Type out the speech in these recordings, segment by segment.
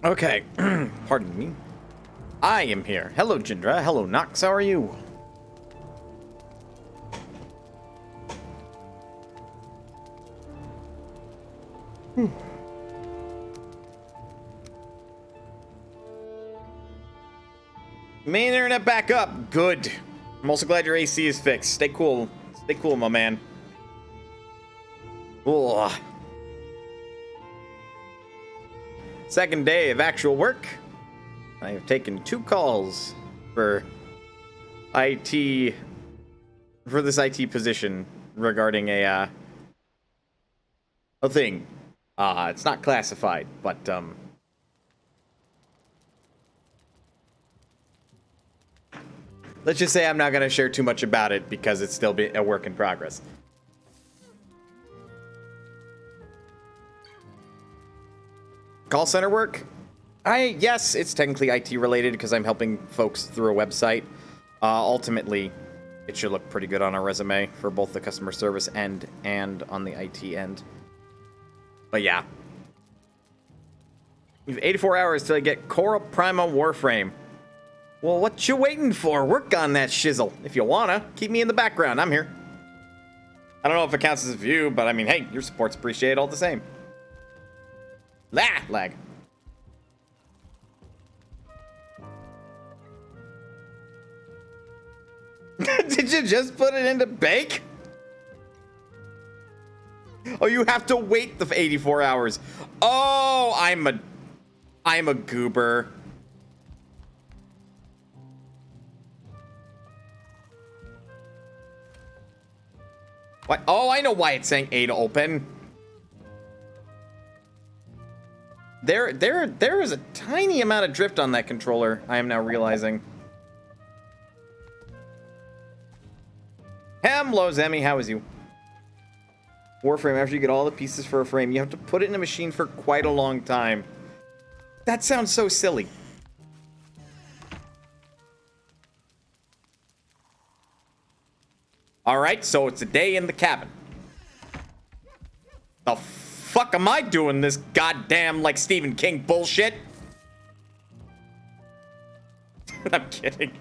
Okay, pardon me. I am here. Hello, Jindra. Hello, Nox. How are you? Main internet back up. Good. I'm also glad your AC is fixed. Stay cool. Stay cool, my man. Ugh. Second day of actual work. I have taken 2 calls for IT, for this IT position regarding a thing. It's not classified, but let's just say I'm not gonna share too much about it because it's still a work in progress. Call center work? Yes, it's technically IT related because I'm helping folks through a website. Ultimately, it should look pretty good on our resume for both the customer service end and on the IT end. But yeah. We have 84 hours till I get Cora Prima Warframe. Well, what you waiting for? Work on that shizzle. If you wanna, keep me in the background. I'm here. I don't know if it counts as a view, but I mean, hey, your support's appreciated all the same. Lag. Did you just put it into bake? Oh, you have to wait the 84 hours. Oh, I'm a goober. What? Oh, I know why it's saying A to open. There is a tiny amount of drift on that controller, I am now realizing. Hello, Zemi, how is you? Warframe, after you get all the pieces for a frame, you have to put it in a machine for quite a long time. That sounds so silly. Alright, so it's a day in the cabin. The fuck am I doing this goddamn, like, Stephen King bullshit? I'm kidding.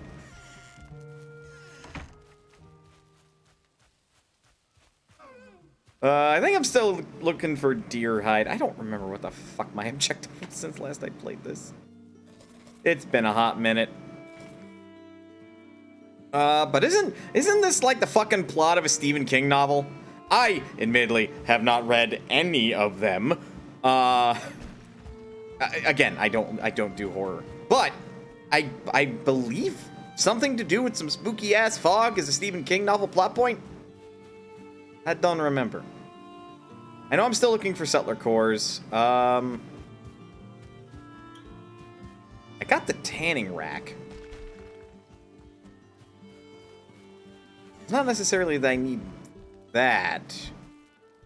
I think I'm still looking for deer hide. I don't remember what the fuck my objective was since last I played this. It's been a hot minute. But isn't this like the fucking plot of a Stephen King novel? I, admittedly, have not read any of them. Again, I don't do horror. But I believe something to do with some spooky ass fog is a Stephen King novel plot point. I don't remember. I know I'm still looking for settler cores. I got the tanning rack. It's not necessarily that I need that.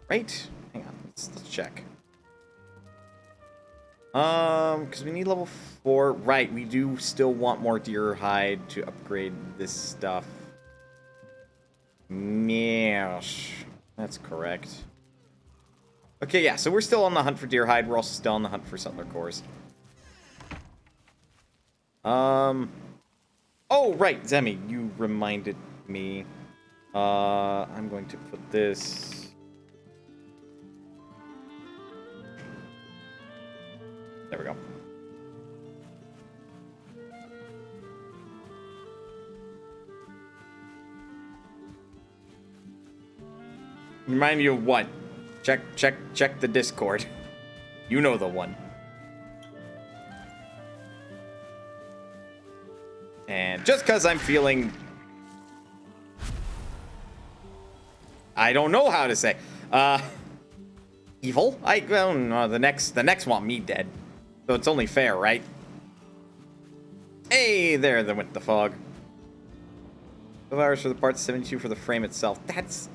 Right? Hang on, let's check. Because we need level 4. Right, we do still want more deer hide to upgrade this stuff. Yes, that's correct. Okay, yeah, so we're still on the hunt for deer hide. We're also still on the hunt for settler cores. Oh, right, Zemi, you reminded me. I'm going to put this... There we go. Remind you of what? Check the Discord. You know the one. And just because I'm feeling... I don't know how to say. Evil? Well, no, the next want me dead. So it's only fair, right? Hey, there, with the fog. 12 hours for the parts, 72 for the frame itself. That's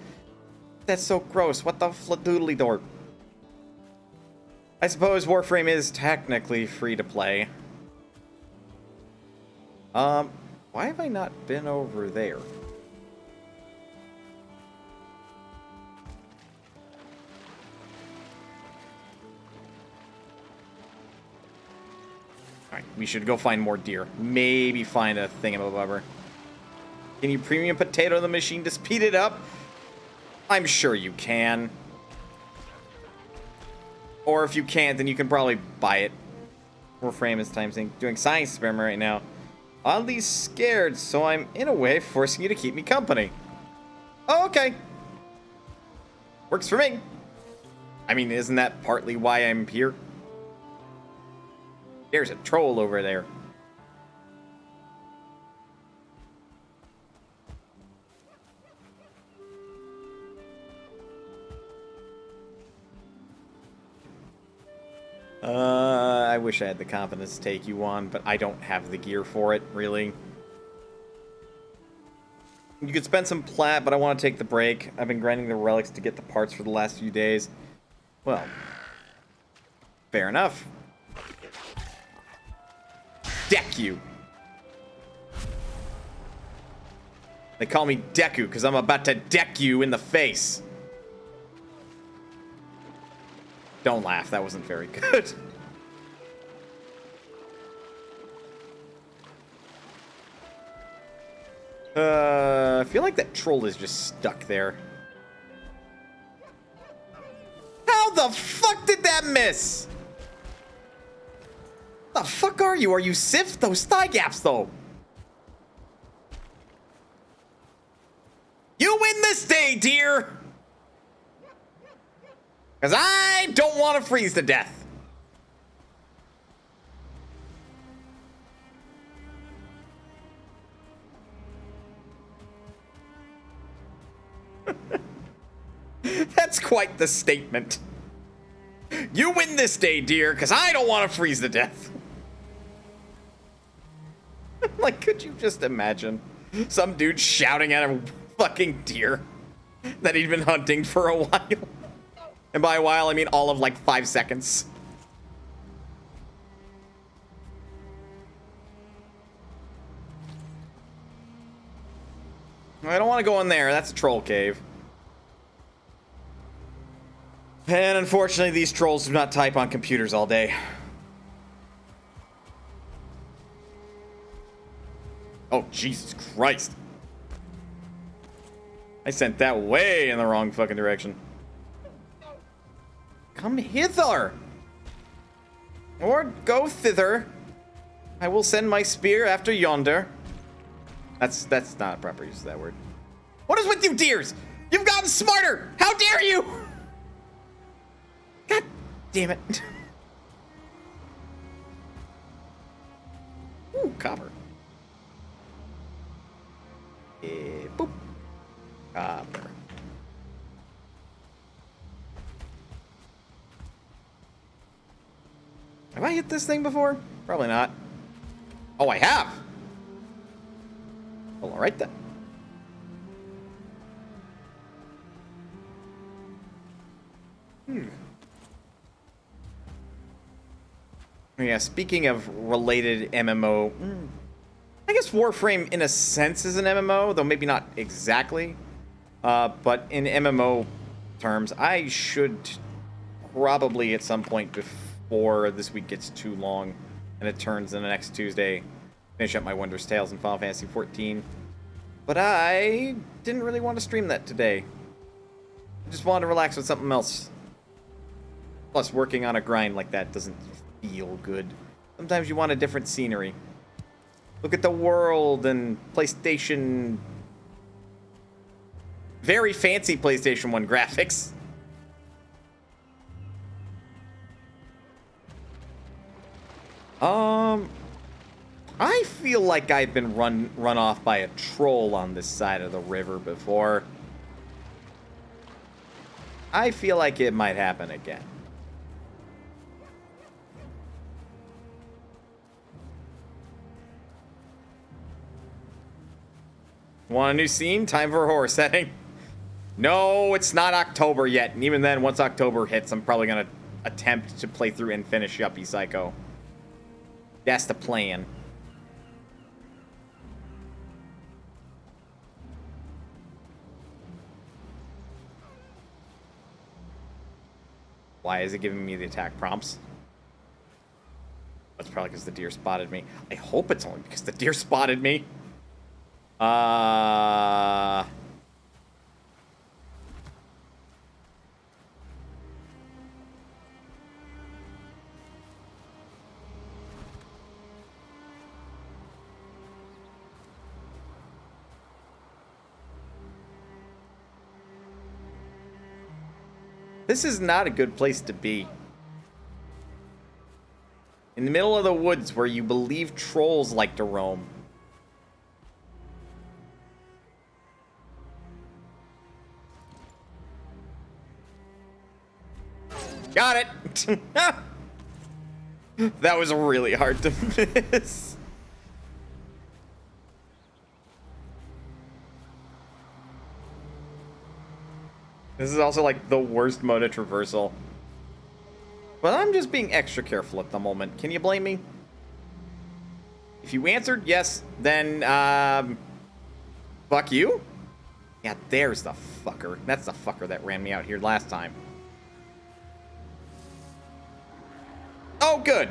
so gross. What the fladoodly door? I suppose Warframe is technically free to play. Why have I not been over there? Alright, we should go find more deer. Maybe find a thingamabobber. Can you premium potato the machine to speed it up? I'm sure you can. Or if you can't, then you can probably buy it. Warframe is time sync. Doing science experiment right now. Oddly scared, so I'm, in a way, forcing you to keep me company. Oh, okay. Works for me. I mean, isn't that partly why I'm here? There's a troll over there. I wish I had the confidence to take you on, but I don't have the gear for it, really. You could spend some plat, but I want to take the break. I've been grinding the relics to get the parts for the last few days. Well, fair enough. Deck you. They call me Deku because I'm about to deck you in the face. Don't laugh, that wasn't very good. I feel like that troll is just stuck there. How the fuck did that miss? The fuck are you? Are you Sif? Those thigh gaps, though. You win this day, dear. Because I don't want to freeze to death. That's quite the statement. You win this day, dear, because I don't want to freeze to death. Like, could you just imagine some dude shouting at a fucking deer that he'd been hunting for a while? And by a while, I mean all of like 5 seconds. I don't want to go in there. That's a troll cave. And unfortunately, these trolls do not type on computers all day. Oh, Jesus Christ. I sent that way in the wrong fucking direction. Come hither. Or go thither. I will send my spear after yonder. That's not a proper use of that word. What is with you deers? You've gotten smarter. How dare you? God damn it. Ooh, copper. Boop. Copper. Have I hit this thing before? Probably not. Oh, I have. Well, all right then. Yeah, speaking of related MMO, I guess Warframe in a sense is an MMO, though maybe not exactly. But in MMO terms, I should probably at some point before this week gets too long and it turns in the next Tuesday, finish up my Wondrous Tales in Final Fantasy XIV. But I didn't really want to stream that today. I just wanted to relax with something else. Plus, working on a grind like that doesn't feel good. Sometimes you want a different scenery. Look at the world and PlayStation... Very fancy PlayStation 1 graphics. I feel like I've been run off by a troll on this side of the river before. I feel like it might happen again. Want a new scene? Time for a horror setting. No, it's not October yet. And even then, once October hits, I'm probably going to attempt to play through and finish Yuppie Psycho. That's the plan. Why is it giving me the attack prompts? That's probably because the deer spotted me. I hope it's only because the deer spotted me. This is not a good place to be. In the middle of the woods where you believe trolls like to roam. Got it! That was really hard to miss. This is also like the worst mode of traversal. But I'm just being extra careful at the moment. Can you blame me? If you answered yes, then, fuck you? Yeah, there's the fucker. That's the fucker that ran me out here last time. Oh, good.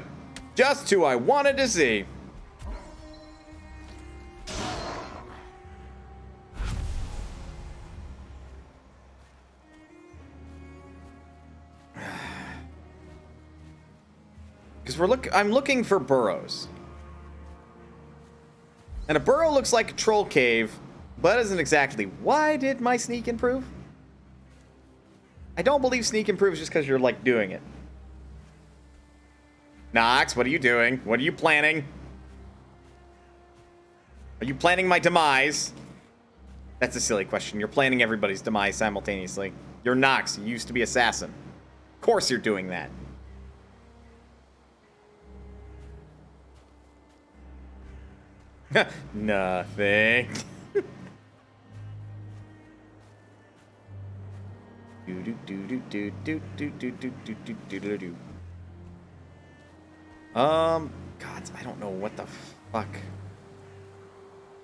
Just who I wanted to see. Because I'm looking for burrows. And a burrow looks like a troll cave, but isn't exactly. Why did my sneak improve? I don't believe sneak improves just because you're, like, doing it. Nox, what are you doing? What are you planning? Are you planning my demise? That's a silly question. You're planning everybody's demise simultaneously. You're Nox. You used to be assassin. Of course you're doing that. Nothing. God, I don't know what the fuck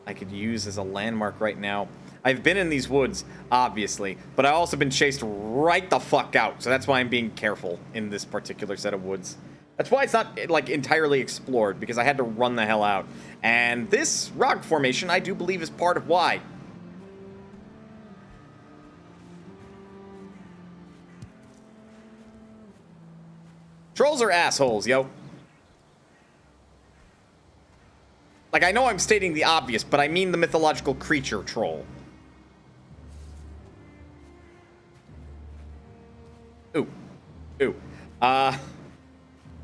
I could use as a landmark right now. I've been in these woods, obviously, but I've also been chased right the fuck out, so that's why I'm being careful in this particular set of woods. That's why it's not, like, entirely explored, because I had to run the hell out. And this rock formation, I do believe, is part of why. Trolls are assholes, yo. Like, I know I'm stating the obvious, but I mean the mythological creature troll. Ooh. Ooh.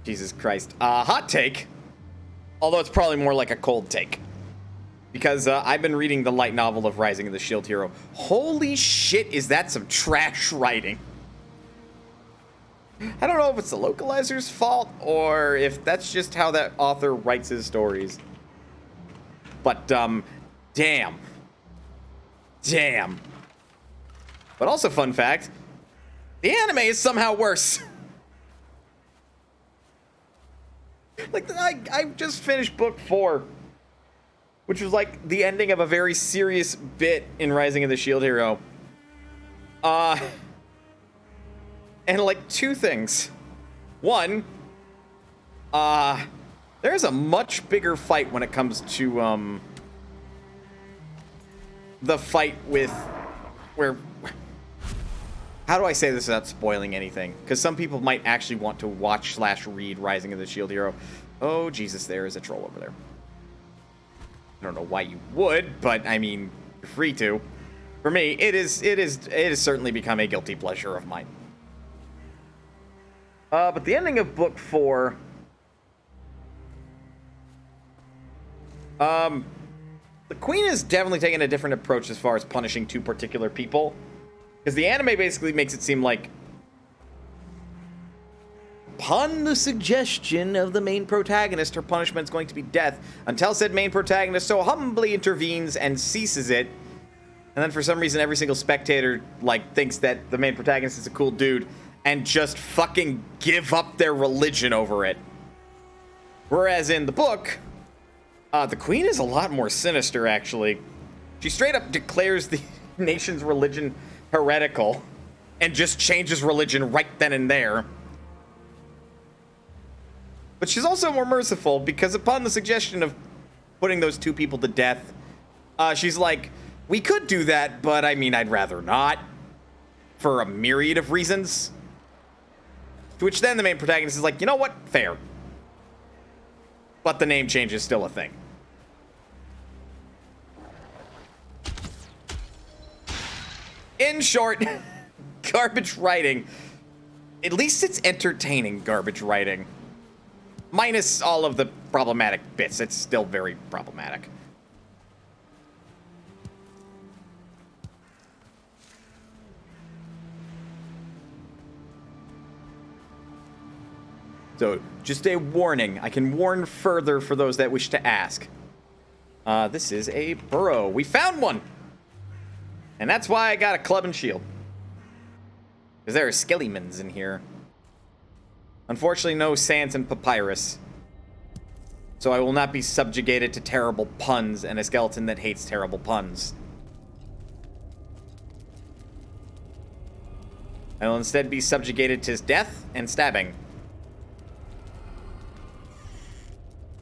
Jesus Christ. Hot take. Although it's probably more like a cold take. Because I've been reading the light novel of Rising of the Shield Hero. Holy shit, is that some trash writing. I don't know if it's the localizer's fault or if that's just how that author writes his stories. But, damn. Damn. But also, fun fact, the anime is somehow worse. Like, I just finished book 4, which was like the ending of a very serious bit in Rising of the Shield Hero. And like 2 things. One, there's a much bigger fight when it comes to, the fight with, where, how do I say this without spoiling anything? Because some people might actually want to watch / read Rising of the Shield Hero. Oh, Jesus, there is a troll over there. I don't know why you would, but, I mean, you're free to. For me, it has certainly become a guilty pleasure of mine. But the ending of book 4... the Queen is definitely taking a different approach as far as punishing 2 particular people. Because the anime basically makes it seem like, upon the suggestion of the main protagonist, her punishment is going to be death, until said main protagonist so humbly intervenes and ceases it. And then for some reason, every single spectator, like, thinks that the main protagonist is a cool dude, and just fucking give up their religion over it. Whereas in the book, the Queen is a lot more sinister, actually. She straight up declares the nation's religion heretical, and just changes religion right then and there. But she's also more merciful because upon the suggestion of putting those 2 people to death, she's like, we could do that, but I mean, I'd rather not. For a myriad of reasons. To which then the main protagonist is like, you know what? Fair. But the name change is still a thing. In short, garbage writing. At least it's entertaining garbage writing. Minus all of the problematic bits. It's still very problematic. So, just a warning. I can warn further for those that wish to ask. This is a burrow. We found one! And that's why I got a club and shield. Because there are skeletons in here. Unfortunately, no sands and papyrus. So I will not be subjugated to terrible puns and a skeleton that hates terrible puns. I will instead be subjugated to death and stabbing.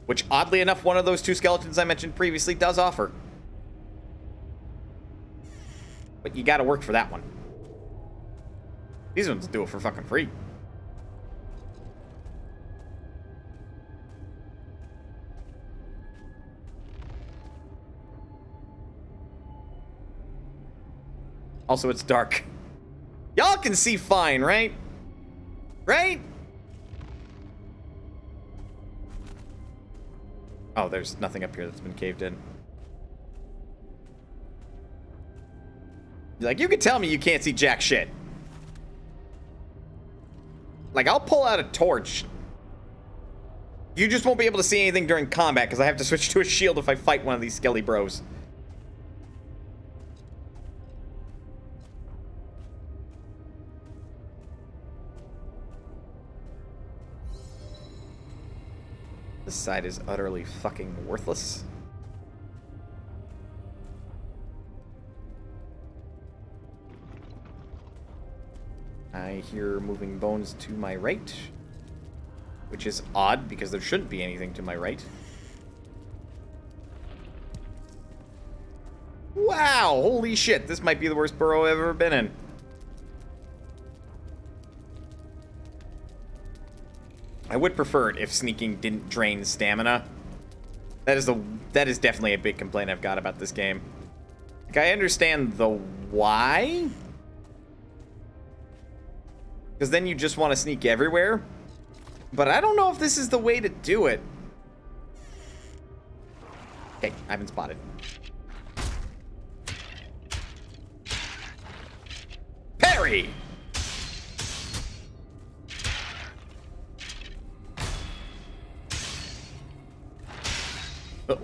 Which, oddly enough, one of those 2 skeletons I mentioned previously does offer. But you gotta work for that one. These ones do it for fucking free. Also, it's dark. Y'all can see fine, right? Right? Oh, there's nothing up here that's been caved in. Like, you can tell me you can't see jack shit. Like, I'll pull out a torch. You just won't be able to see anything during combat because I have to switch to a shield if I fight one of these skelly bros. This side is utterly fucking worthless. I hear moving bones to my right, which is odd because there shouldn't be anything to my right. Wow, holy shit, this might be the worst burrow I've ever been in. I would prefer it if sneaking didn't drain stamina. That is definitely a big complaint I've got about this game. Like, I understand the why. Because then you just want to sneak everywhere. But I don't know if this is the way to do it. Okay, I've been spotted. Parry! Uh-oh.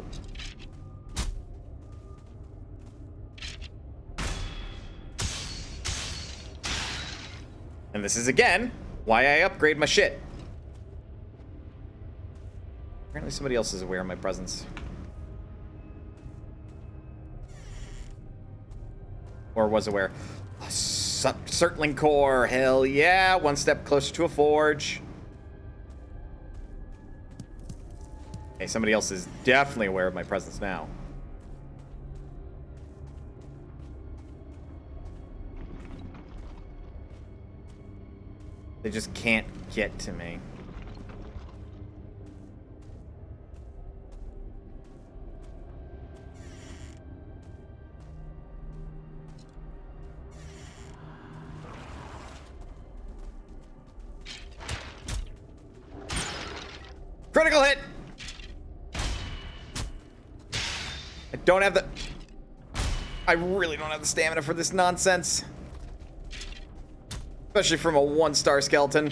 And this is, again, why I upgrade my shit. Apparently somebody else is aware of my presence. Or was aware. A circling core, hell yeah. One step closer to a forge. Okay, somebody else is definitely aware of my presence now. They just can't get to me. Critical hit! I really don't have the stamina for this nonsense. Especially from a 1-star skeleton.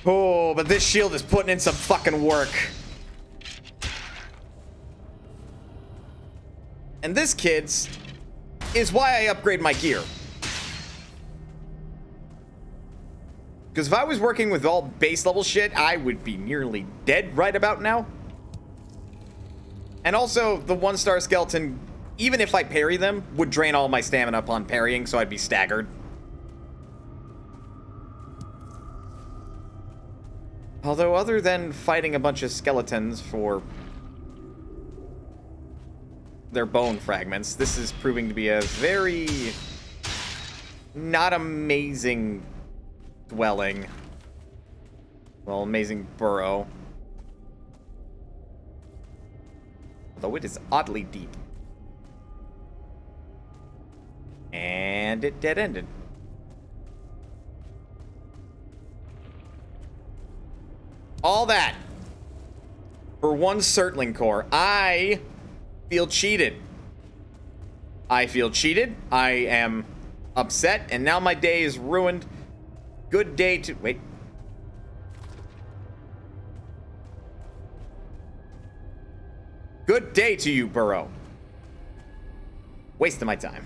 Oh, but this shield is putting in some fucking work. And this, kids, is why I upgrade my gear. Because if I was working with all base level shit, I would be nearly dead right about now. And also, the 1-star skeleton even if I parry them, would drain all my stamina upon parrying, so I'd be staggered. Although, other than fighting a bunch of skeletons for their bone fragments, this is proving to be a very not amazing dwelling. Well, amazing burrow. Though it is oddly deep. And it dead-ended. All that for one Surtling core. I feel cheated. I feel cheated. I am upset, and now my day is ruined. Good day to... Wait. Good day to you, Burrow. Waste of my time.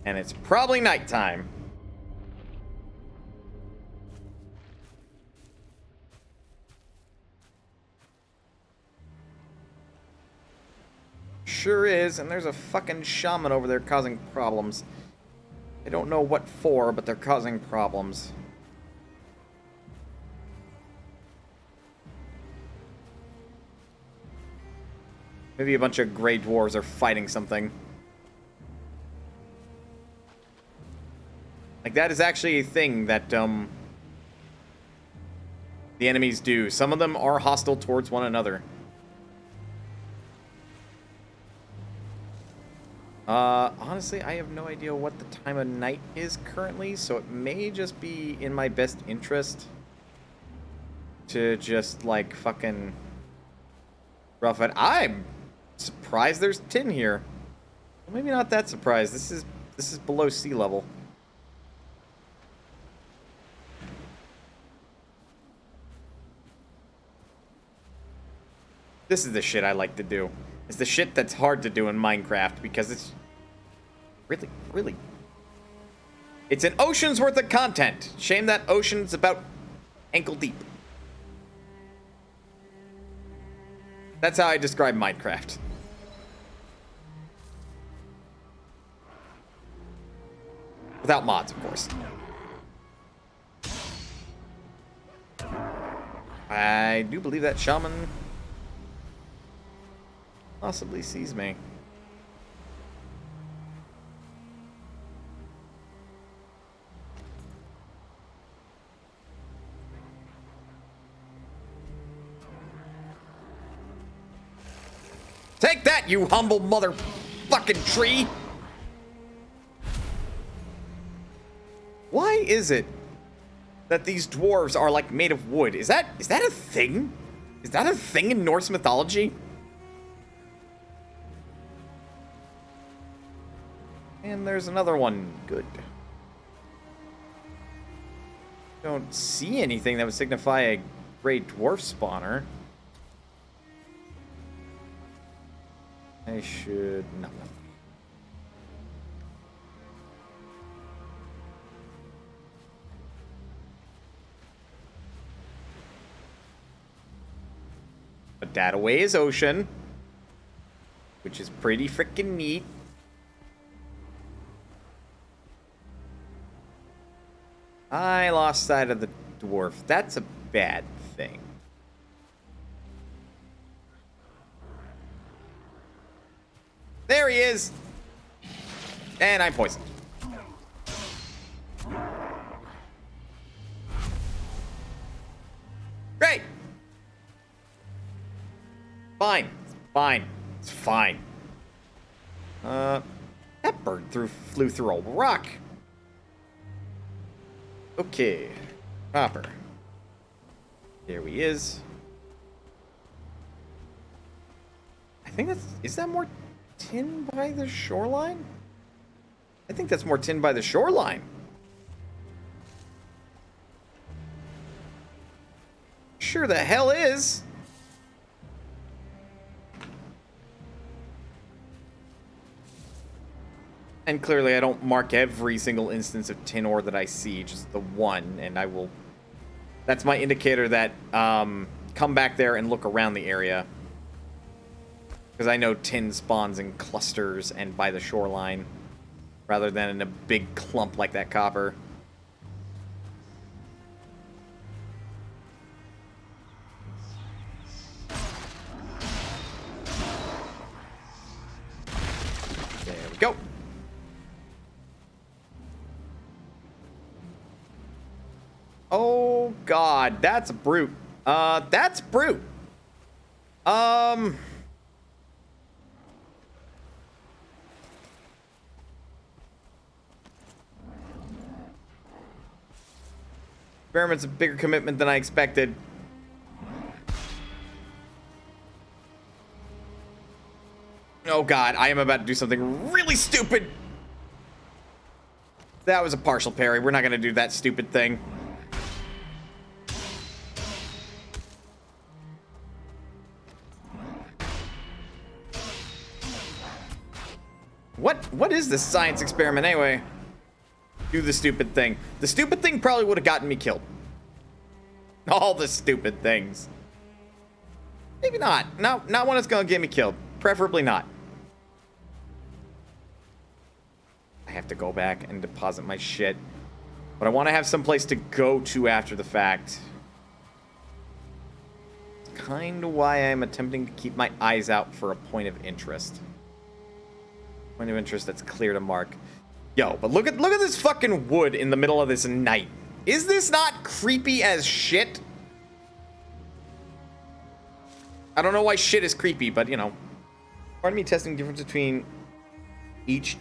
And it's probably nighttime. Sure is, and there's a fucking shaman over there causing problems. I don't know what for, but they're causing problems. Maybe a bunch of Grey Dwarves are fighting something. Like, that is actually a thing that, the enemies do. Some of them are hostile towards one another. Honestly, I have no idea what the time of night is currently, so it may just be in my best interest to just, like, fucking rough it. I'm surprised there's tin here. Well, maybe not that surprised. This is below sea level. This is the shit I like to do. It's the shit that's hard to do in Minecraft because it's really... It's an ocean's worth of content. Shame that ocean's about ankle deep. That's how I describe Minecraft. Without mods, of course. I do believe that shaman possibly sees me. Take that, you humble motherfucking tree! Why is it that these dwarves are like made of wood? Is that a thing? Is that a thing in Norse mythology? And there's another one. Good. Don't see anything that would signify a great dwarf spawner. I should... No. But that away is ocean, which is pretty freaking neat. I lost sight of the dwarf. That's a bad thing. There he is! And I'm poisoned. Great! Fine. Fine. It's fine. That bird flew through a rock. Okay. Copper. There he is. I think that's... Is that more tin by the shoreline? I think that's more tin by the shoreline. Sure the hell is. And clearly I don't mark every single instance of tin ore that I see, just the one, and I will That's my indicator that come back there and look around the area. Because I know tin spawns in clusters and by the shoreline, rather than in a big clump like that copper. There we go. Oh God, that's a brute. That's brute. Experiment's a bigger commitment than I expected. Oh God, I am about to do something really stupid. That was a partial parry. We're not gonna do that stupid thing. What is this science experiment anyway? Do the stupid thing. The stupid thing probably would have gotten me killed. All the stupid things. Maybe not. No, not one that's gonna get me killed. Preferably not. I have to go back and deposit my shit. But I want to have some place to go to after the fact. It's kind of why I'm attempting to keep my eyes out for a point of interest. Point of interest that's clear to mark. Yo, but look at this fucking wood in the middle of this night. Is this not creepy as shit? I don't know why shit is creepy, but you know. Part of me testing the difference between each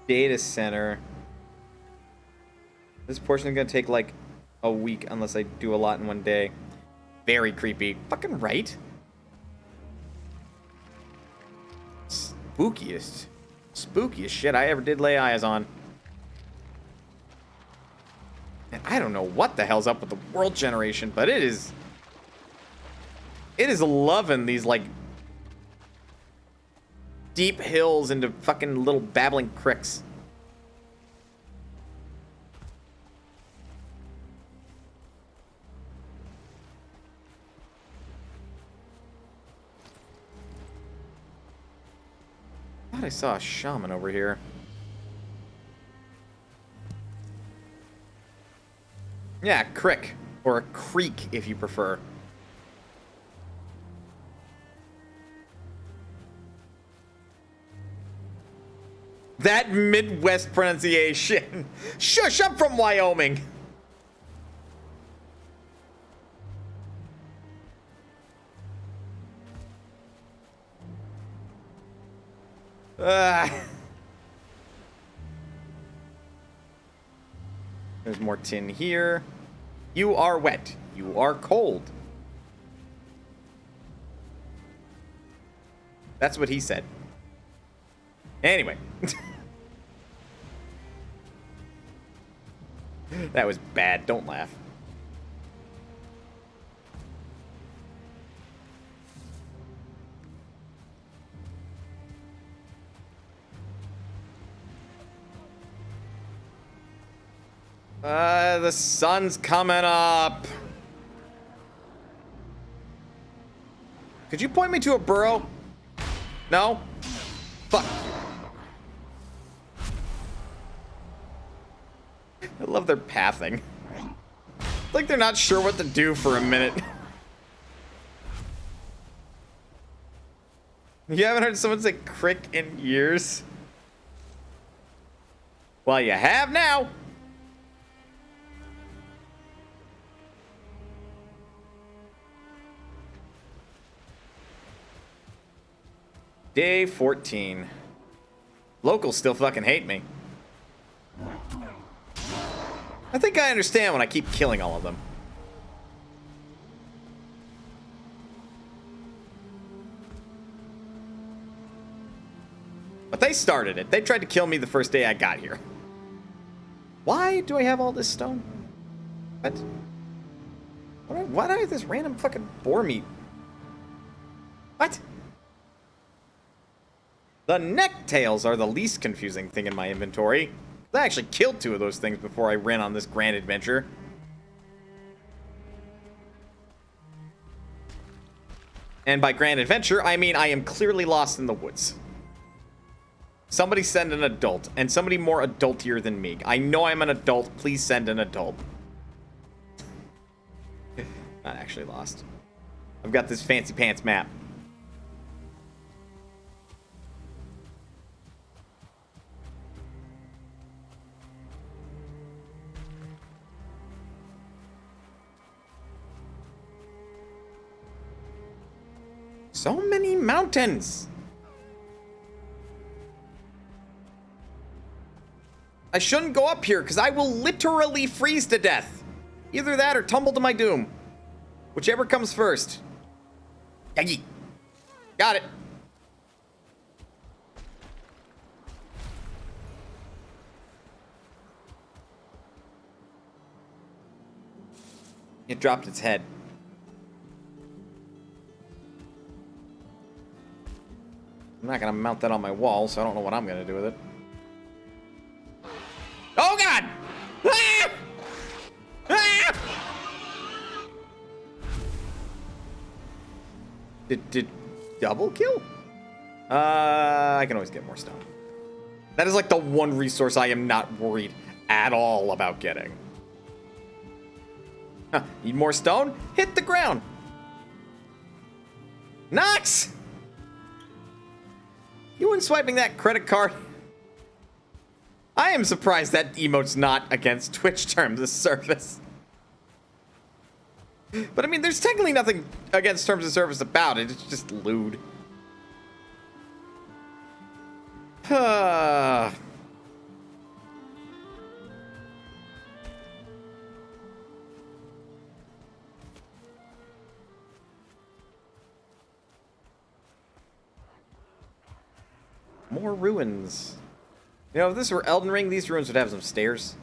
data center. This portion is gonna take like a week unless I do a lot in one day. Very creepy. Fucking right. Spookiest shit I ever did lay eyes on. And I don't know what the hell's up with the world generation, but it is loving these like deep hills into fucking little babbling cricks. I thought I saw a shaman over here. Yeah, crick. Or a creek, if you prefer. That Midwest pronunciation. Shush, I'm from Wyoming. There's more tin here. You are wet. You are cold. That's what he said. Anyway. That was bad. Don't laugh. The sun's coming up. Could you point me to a burrow? No? Fuck. I love their pathing. It's like they're not sure what to do for a minute. You haven't heard someone say crick in years? Well, you have now. Day 14. Locals still fucking hate me. I think I understand when I keep killing all of them. But they started it. They tried to kill me the first day I got here. Why do I have all this stone? What? Why do I have this random fucking boar meat? What? The necktails are the least confusing thing in my inventory. I actually killed 2 of those things before I ran on this grand adventure. And by grand adventure, I mean I am clearly lost in the woods. Somebody send an adult, and somebody more adultier than me. I know I'm an adult. Please send an adult. Not actually lost. I've got this fancy pants map. So many mountains. I shouldn't go up here because I will literally freeze to death. Either that or tumble to my doom. Whichever comes first. Yaggy. Got it. It dropped its head. I'm not gonna mount that on my wall, so I don't know what I'm gonna do with it. Oh god! Ah! Ah! Did double kill? I can always get more stone. That is like the one resource I am not worried at all about getting. Huh, need more stone? Hit the ground. Nox! You weren't swiping that credit card? I am surprised that emote's not against Twitch terms of service. But I mean, there's technically nothing against terms of service about it. It's just lewd. More ruins. You know, if this were Elden Ring, these ruins would have some stairs.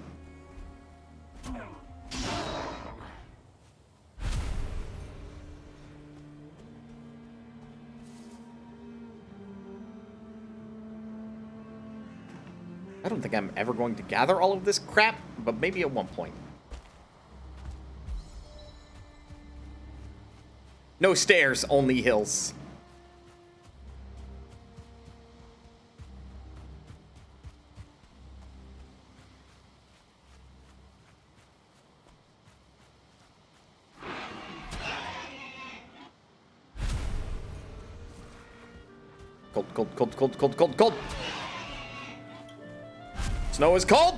I don't think I'm ever going to gather all of this crap, but maybe at one point. No stairs, only hills. Cold, cold, cold, cold, cold, cold, cold. Snow is cold.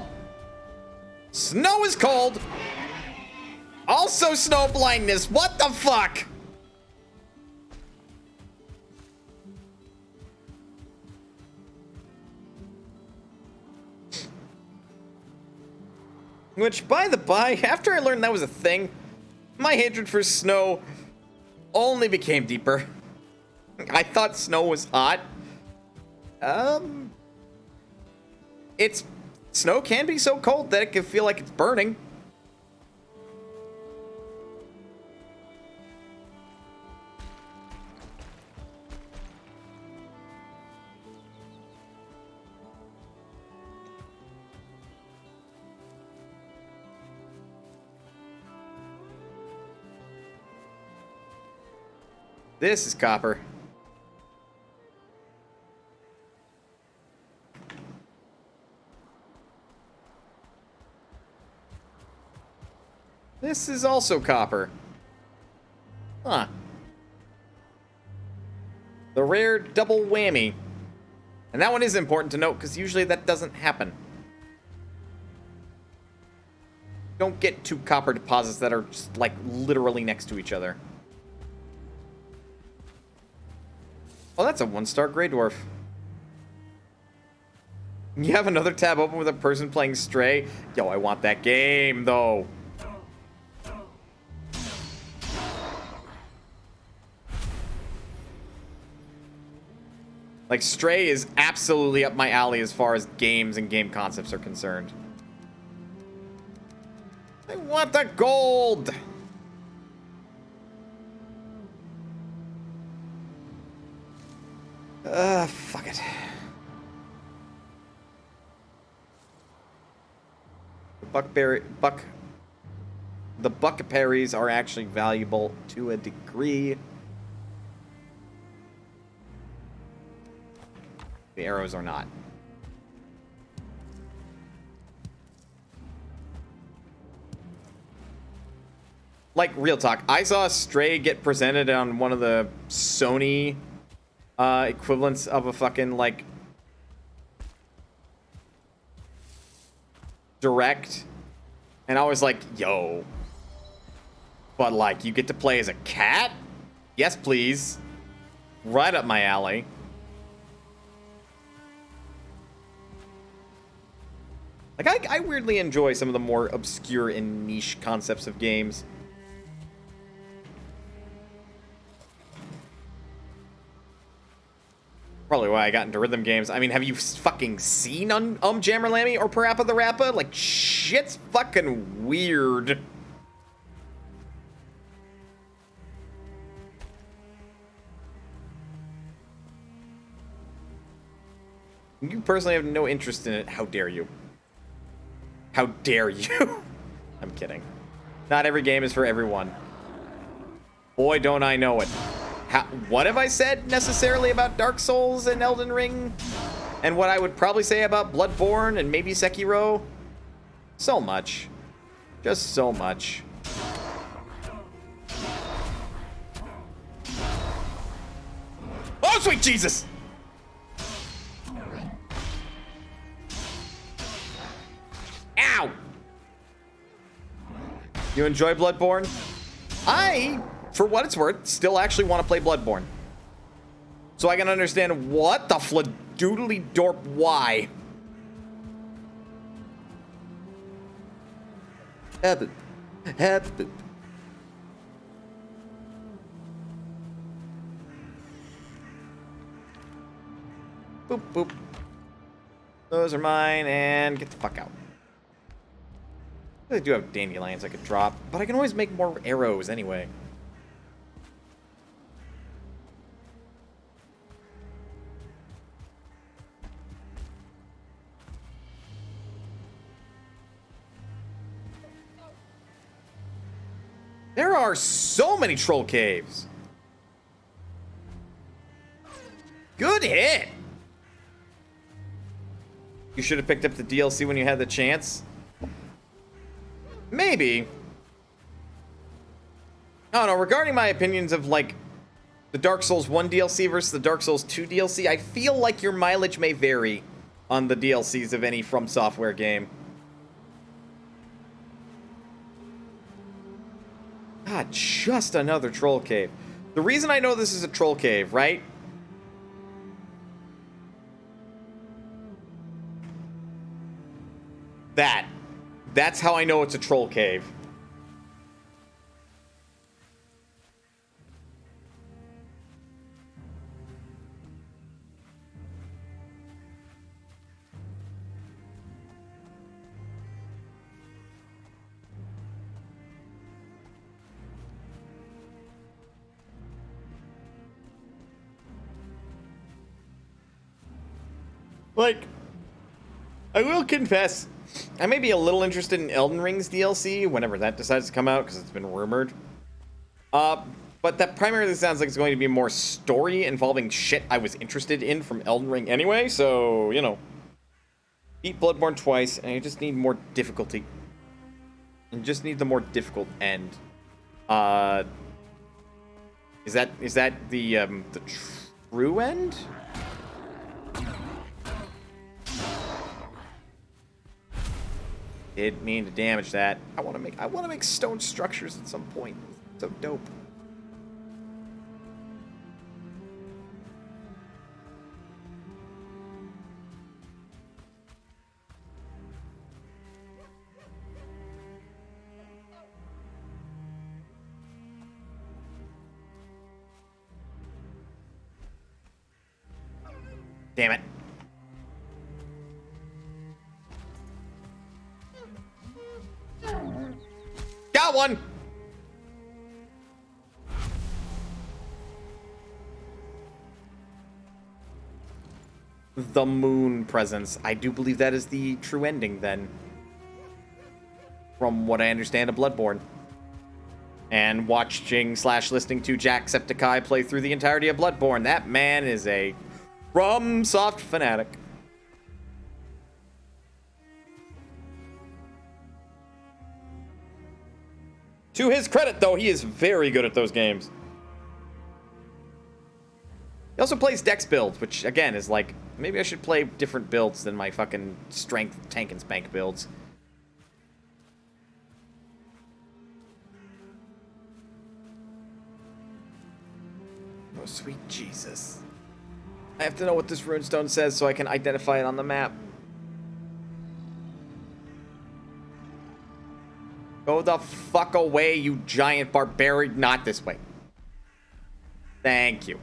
Snow is cold. Also snow blindness. What the fuck? Which, by the by, after I learned that was a thing, my hatred for snow only became deeper. I thought snow was hot. Snow can be so cold that it can feel like it's burning. This is copper. This is also copper. Huh. The rare double whammy. And that one is important to note because usually that doesn't happen. Don't get two copper deposits that are just like literally next to each other. Oh, that's a 1-star Grey Dwarf. You have another tab open with a person playing Stray? Yo, I want that game, though. Like, Stray is absolutely up my alley as far as games and game concepts are concerned. I want the gold! Fuck it. The buckberries are actually valuable to a degree. The arrows are not. Like, real talk, I saw Stray get presented on one of the Sony equivalents of a fucking, like, direct, and I was like, yo, but, like, you get to play as a cat? Yes, please. Right up my alley. Like, I weirdly enjoy some of the more obscure and niche concepts of games. Probably why I got into rhythm games. I mean, have you fucking seen Jammerlammy or Parappa the Rappa? Like, shit's fucking weird. You personally have no interest in it. How dare you? How dare you? I'm kidding. Not every game is for everyone. Boy, don't I know it. What have I said necessarily about Dark Souls and Elden Ring? And what I would probably say about Bloodborne and maybe Sekiro? So much. Just so much. Oh, sweet Jesus! Ow! You enjoy Bloodborne? For what it's worth, still actually want to play Bloodborne. So I can understand what the fladoodly dorp why. Heaven. Boop, boop. Those are mine, and get the fuck out. I do have dandelions I could drop, but I can always make more arrows anyway. There are so many troll caves. Good hit. You should have picked up the DLC when you had the chance. Maybe. I don't know. Regarding my opinions of, like, the Dark Souls 1 DLC versus the Dark Souls 2 DLC, I feel like your mileage may vary on the DLCs of any From Software game. God, just another troll cave. The reason I know this is a troll cave, right? That's how I know it's a troll cave. Like, I will confess, I may be a little interested in Elden Ring's DLC whenever that decides to come out, because it's been rumored. But that primarily sounds like it's going to be more story involving shit I was interested in from Elden Ring anyway, so, you know. Beat Bloodborne twice, and I just need more difficulty. And just need the more difficult end. Is that the true end? Didn't mean to damage that. I want to make stone structures at some point. So dope. Damn it. Got one! The moon presence. I do believe that is the true ending, then. From what I understand of Bloodborne. And watching / listening to Jacksepticeye play through the entirety of Bloodborne. That man is a From Soft Fanatic. To his credit, though, he is very good at those games. He also plays Dex builds, which, again, is like, maybe I should play different builds than my fucking strength tank and spank builds. Oh, sweet Jesus. I have to know what this runestone says so I can identify it on the map. Go the fuck away, you giant barbarian. Not this way. Thank you.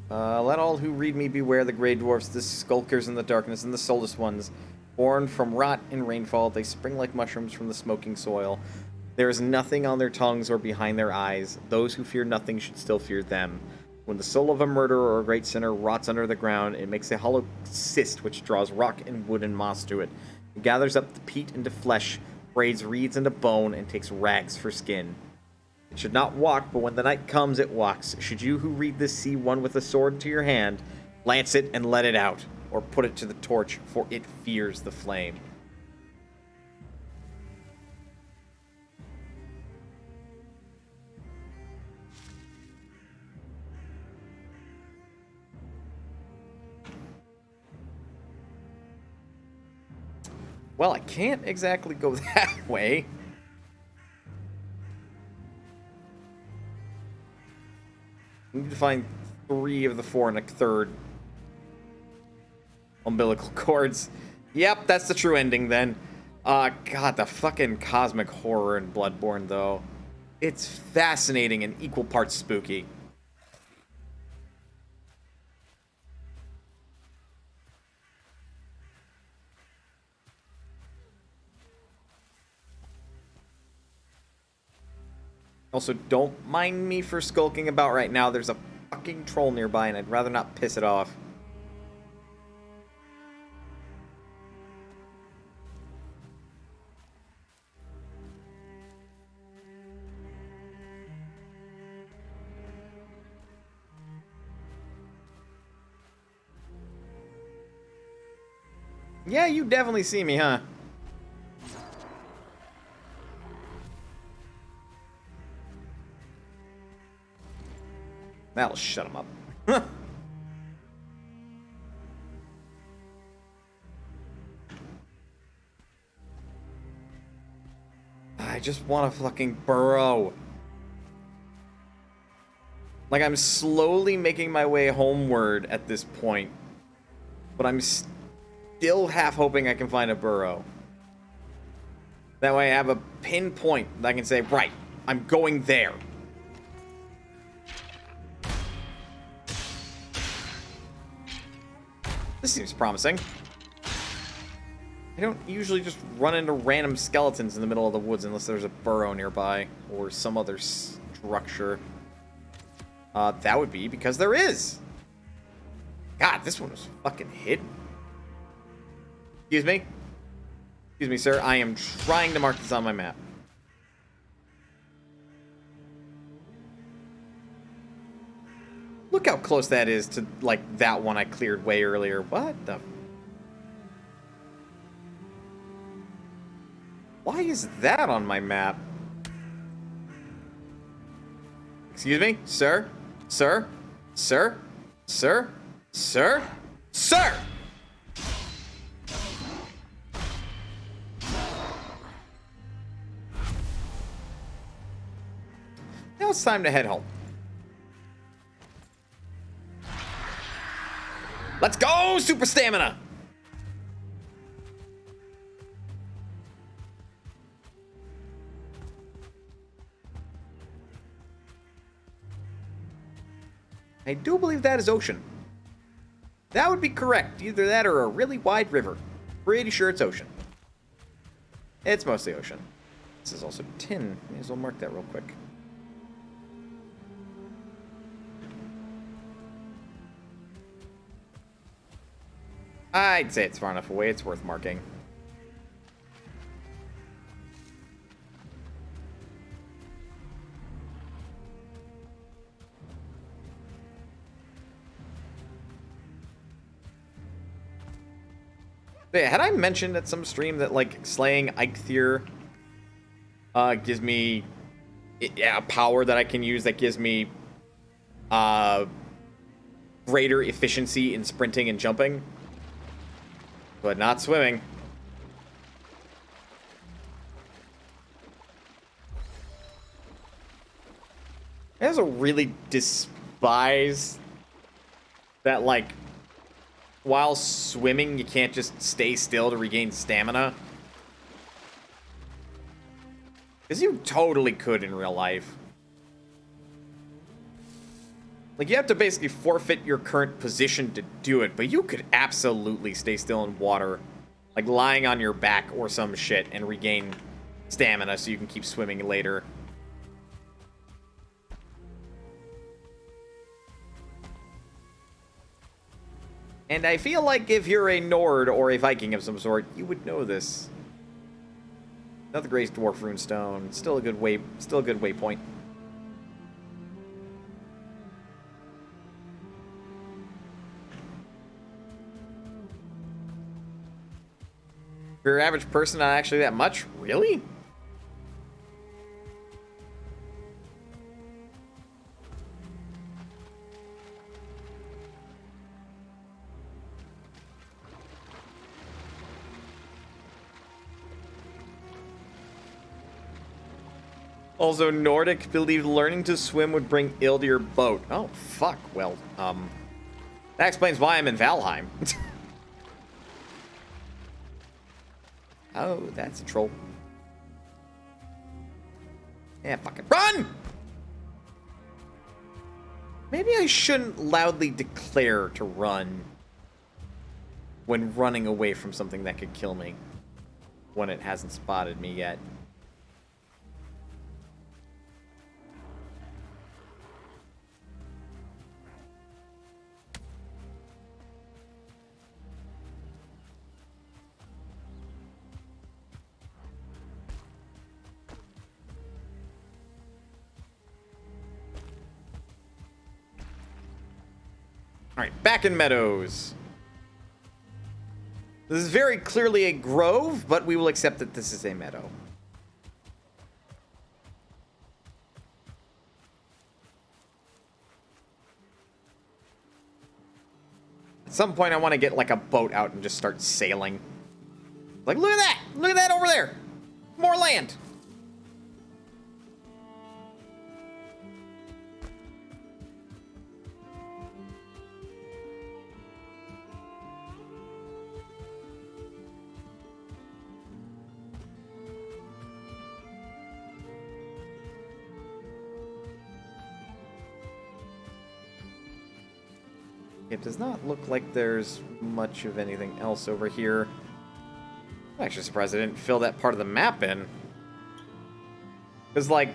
Let all who read me beware the Grey Dwarfs, the Skulkers in the darkness, and the soulless ones. Born from rot and rainfall, they spring like mushrooms from the smoking soil. There is nothing on their tongues or behind their eyes. Those who fear nothing should still fear them. When the soul of a murderer or a great sinner rots under the ground, it makes a hollow cyst which draws rock and wood and moss to it. It gathers up the peat into flesh, braids reeds into bone, and takes rags for skin. It should not walk, but when the night comes, it walks. Should you who read this see one with a sword into your hand, lance it and let it out, or put it to the torch, for it fears the flame. Well, I can't exactly go that way. I need to find 3 of the 4 and a third umbilical cords. Yep, that's the true ending then. God, the fucking cosmic horror in Bloodborne, though. It's fascinating and equal parts spooky. Also, don't mind me for skulking about right now. There's a fucking troll nearby, and I'd rather not piss it off. Yeah, you definitely see me, huh? That'll shut him up. I just want to fucking burrow. Like, I'm slowly making my way homeward at this point. But I'm still half hoping I can find a burrow. That way I have a pinpoint that I can say, right, I'm going there. This seems promising. I don't usually just run into random skeletons in the middle of the woods unless there's a burrow nearby or some other structure. That would be because there is. God, this one was fucking hidden. Excuse me? Excuse me, sir. I am trying to mark this on my map. Look how close that is to, like, that one I cleared way earlier. What the... Why is that on my map? Excuse me? Sir? Sir? Sir? Sir? Sir? Sir! Now it's time to head home. Let's go, Super Stamina! I do believe that is ocean. That would be correct. Either that or a really wide river. Pretty sure it's ocean. It's mostly ocean. This is also tin. May as well mark that real quick. I'd say it's far enough away, it's worth marking. Yeah, had I mentioned at some stream that, like, slaying Eikthyr gives me a power that I can use that gives me greater efficiency in sprinting and jumping, but not swimming. I also really despise that, like, while swimming, you can't just stay still to regain stamina. Because you totally could in real life. Like, you have to basically forfeit your current position to do it, but you could absolutely stay still in water, like lying on your back or some shit, and regain stamina so you can keep swimming later. And I feel like if you're a Nord or a Viking of some sort, you would know this. Another Gray's Dwarf Runestone. Still a good waypoint. For your average person, not actually that much? Really? Also, Nordic believed learning to swim would bring ill to your boat. Oh, fuck. Well, that explains why I'm in Valheim. Oh, that's a troll. Yeah, fucking run! Maybe I shouldn't loudly declare to run when running away from something that could kill me when it hasn't spotted me yet. Alright, back in Meadows. This is very clearly a grove, but we will accept that this is a meadow. At some point, I want to get, like, a boat out and just start sailing. Like, look at that! Look at that over there! More land! It does not look like there's much of anything else over here. I'm actually surprised I didn't fill that part of the map in. Because, like,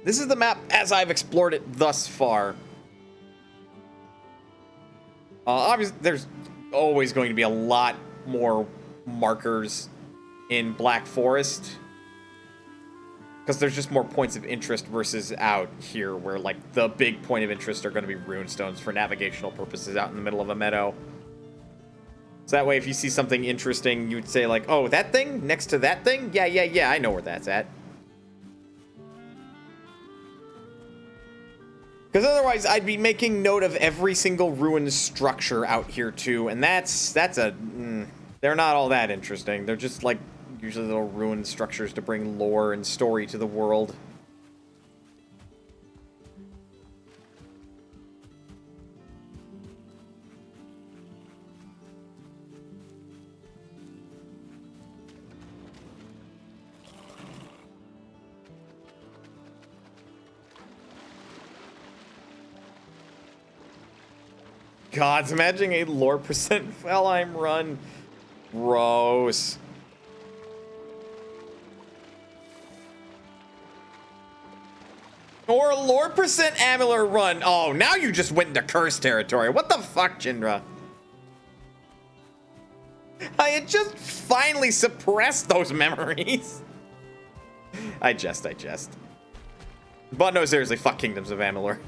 this is the map as I've explored it thus far. Obviously, there's always going to be a lot more markers in Black Forest. Because there's just more points of interest versus out here, where, like, the big point of interest are going to be runestones for navigational purposes out in the middle of a meadow. So that way, if you see something interesting, you'd say, like, oh, that thing? Next to that thing? Yeah, I know where that's at. Because otherwise, I'd be making note of every single ruined structure out here, too. And they're not all that interesting. They're just, like, usually little ruined structures to bring lore and story to the world. Gods, imagine a lore percent Valheim run. Gross. Or a lore percent Amular run. Oh, now you just went into curse territory. What the fuck, Jindra? I had just finally suppressed those memories. I jest. But no, seriously, fuck Kingdoms of Amalur.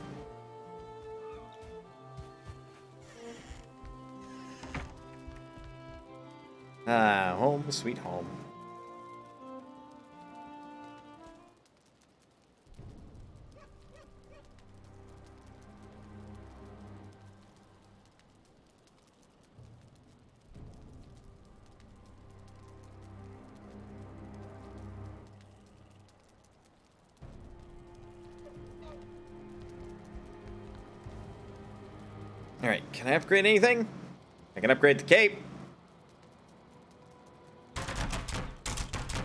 Home sweet home. Alright, can I upgrade anything? I can upgrade the cape.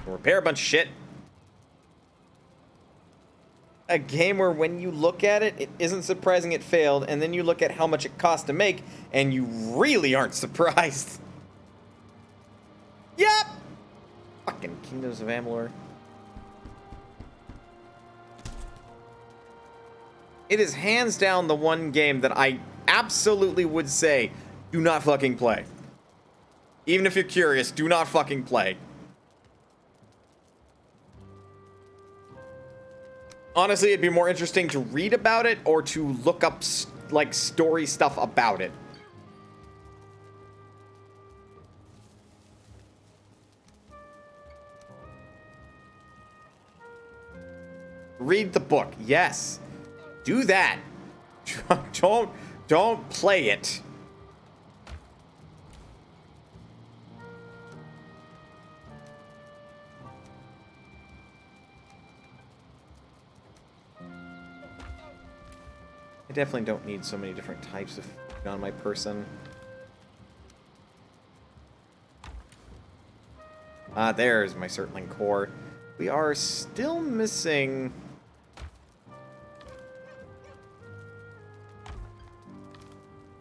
Repair a bunch of shit. A game where when you look at it, it isn't surprising it failed, and then you look at how much it cost to make, and you really aren't surprised. Yep! Fucking Kingdoms of Amalur. It is hands down the one game that I absolutely would say, do not fucking play. Even if you're curious, do not fucking play. Honestly, it'd be more interesting to read about it or to look up, like, story stuff about it. Read the book. Yes. Do that. Don't play it. I definitely don't need so many different types of food on my person. There's my Surtling core. We are still missing...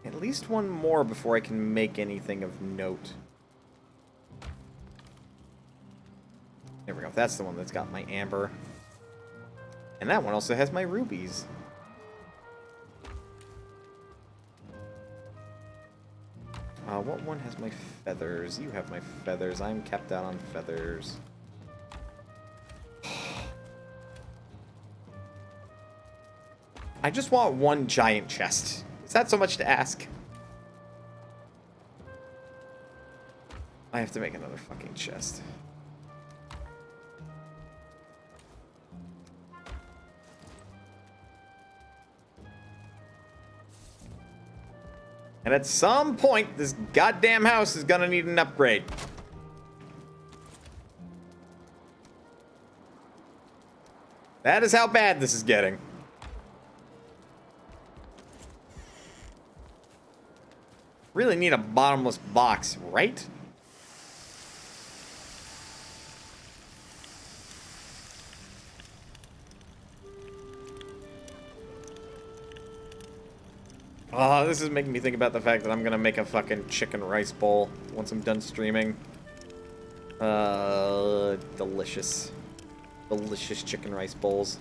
at least one more before I can make anything of note. There we go. That's the one that's got my amber. And that one also has my rubies. What one has my feathers? You have my feathers. I'm capped out on feathers. I just want one giant chest. Is that so much to ask? I have to make another fucking chest. And at some point, this goddamn house is gonna need an upgrade. That is how bad this is getting. Really need a bottomless box, right? Oh, this is making me think about the fact that I'm gonna make a fucking chicken rice bowl once I'm done streaming. Delicious. Delicious chicken rice bowls.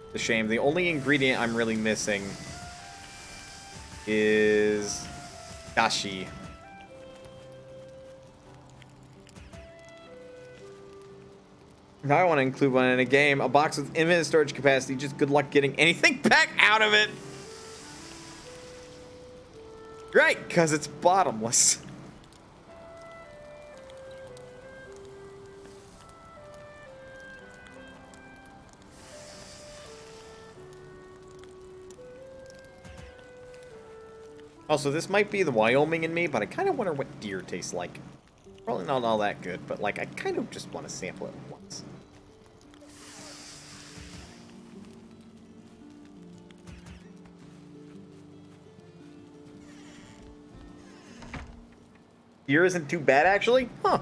It's a shame. The only ingredient I'm really missing is dashi. Now I want to include one in a game. A box with infinite storage capacity. Just good luck getting anything back out of it. Right, because it's bottomless. Also, this might be the Wyoming in me, but I kind of wonder what deer tastes like. Probably not all that good, but like I kind of just want to sample it once. Deer isn't too bad, actually? Huh.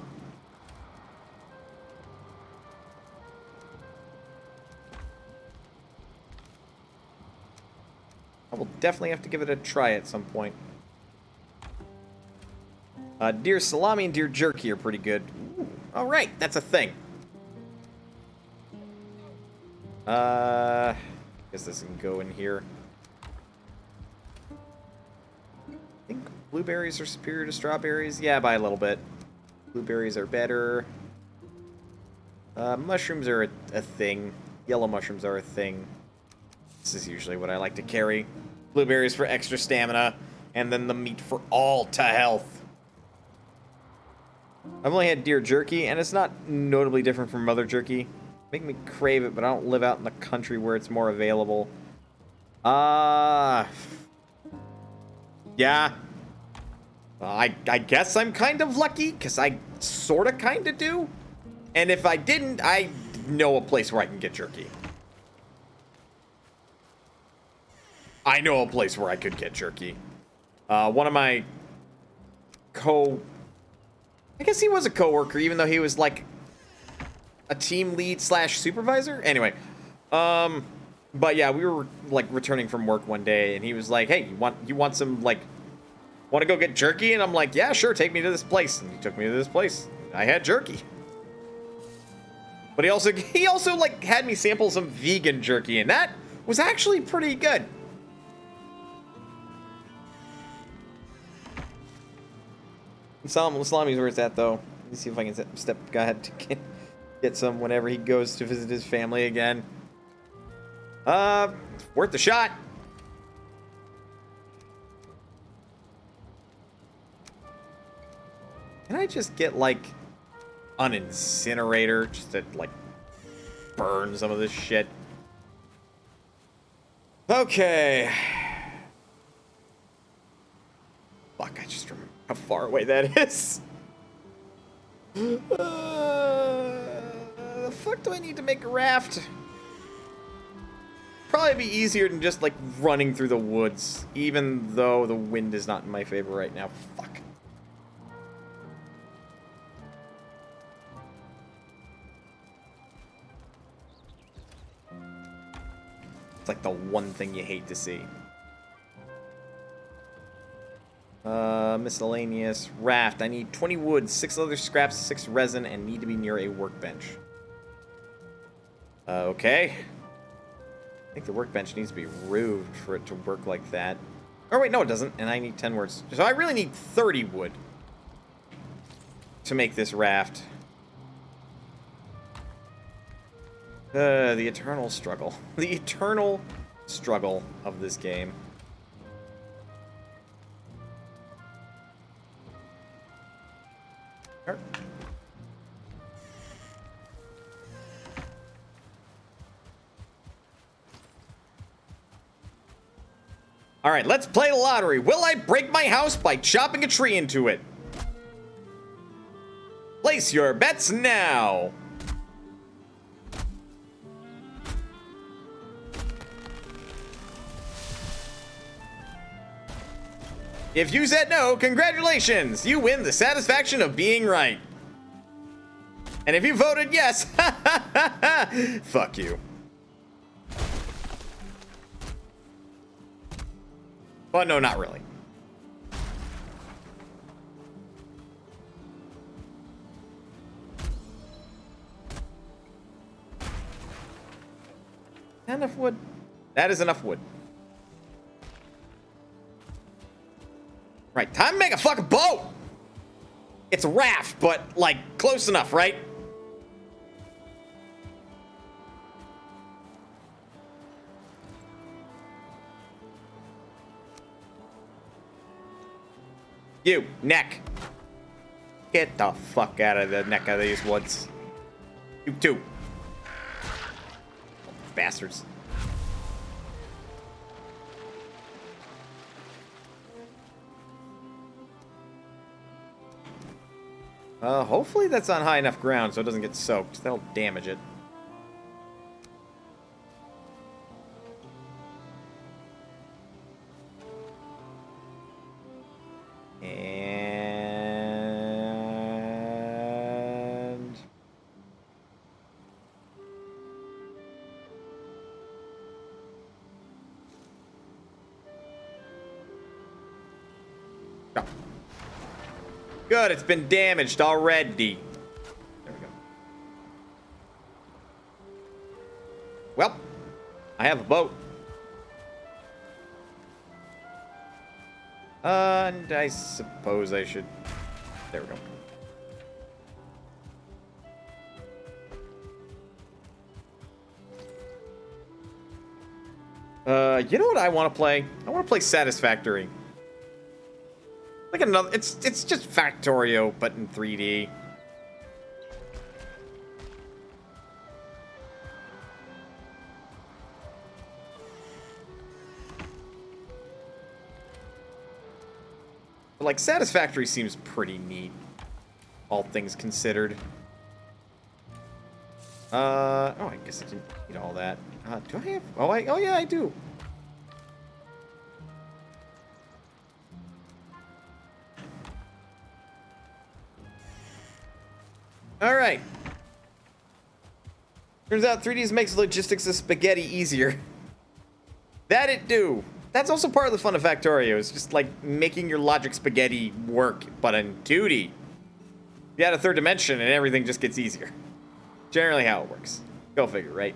I will definitely have to give it a try at some point. Deer salami and deer jerky are pretty good. Ooh, all right, that's a thing. Guess this can go in here. I think blueberries are superior to strawberries. Yeah, by a little bit. Blueberries are better. Mushrooms are a thing. Yellow mushrooms are a thing. This is usually what I like to carry. Blueberries for extra stamina, And then the meat for all to health. I've only had deer jerky, and it's not notably different from other jerky. Make me crave it, but I don't live out in the country where it's more available. Yeah. I guess I'm kind of lucky, because I sort of kind of do. And if I didn't, I know a place where I can get jerky. I know a place where I could get jerky. One of my I guess he was a coworker, even though he was like a team lead / supervisor. Anyway, but yeah, we were like returning from work one day, and he was like, "Hey, you want some want to go get jerky?" And I'm like, "Yeah, sure, take me to this place." And he took me to this place. I had jerky, but he also like had me sample some vegan jerky, and that was actually pretty good. Salami's where it's at, though. Let me see if I can go ahead to get some whenever he goes to visit his family again. Worth the shot. Can I just get, like, an incinerator just to, like, burn some of this shit? Okay. Fuck, I just remember how far away that is. The fuck do I need to make a raft? Probably be easier than just like running through the woods, even though the wind is not in my favor right now. Fuck. It's like the one thing you hate to see. Miscellaneous raft. I need 20 wood, 6 leather scraps, 6 resin, and need to be near a workbench. Okay. I think the workbench needs to be roofed for it to work like that. Oh, wait, no, it doesn't. And I need 10 words. So I really need 30 wood to make this raft. The eternal struggle. The eternal struggle of this game. All right, let's play the lottery. Will I break my house by chopping a tree into it? Place your bets now. If you said no, congratulations! You win the satisfaction of being right. And if you voted yes, fuck you. But no, not really. Enough wood. That is enough wood. Right, time to make a fucking boat! It's a raft, but, like, close enough, right? You, neck. Get the fuck out of the neck of these woods. You too. Bastards. Hopefully that's on high enough ground so it doesn't get soaked. That'll damage it. And... oh. Good, it's been damaged already. There we go. Well, I have a boat. And I suppose I should... there we go. You know what I want to play? I want to play Satisfactory. Like another, it's just Factorio, but in 3D. But like Satisfactory seems pretty neat, all things considered. Oh, I guess I didn't need all that. Do I have? Oh yeah, I do. All right. Turns out 3Ds makes logistics of spaghetti easier. That it do. That's also part of the fun of Factorio. It's just like making your logic spaghetti work, but in 2D. You add a third dimension and everything just gets easier. Generally how it works. Go figure, right?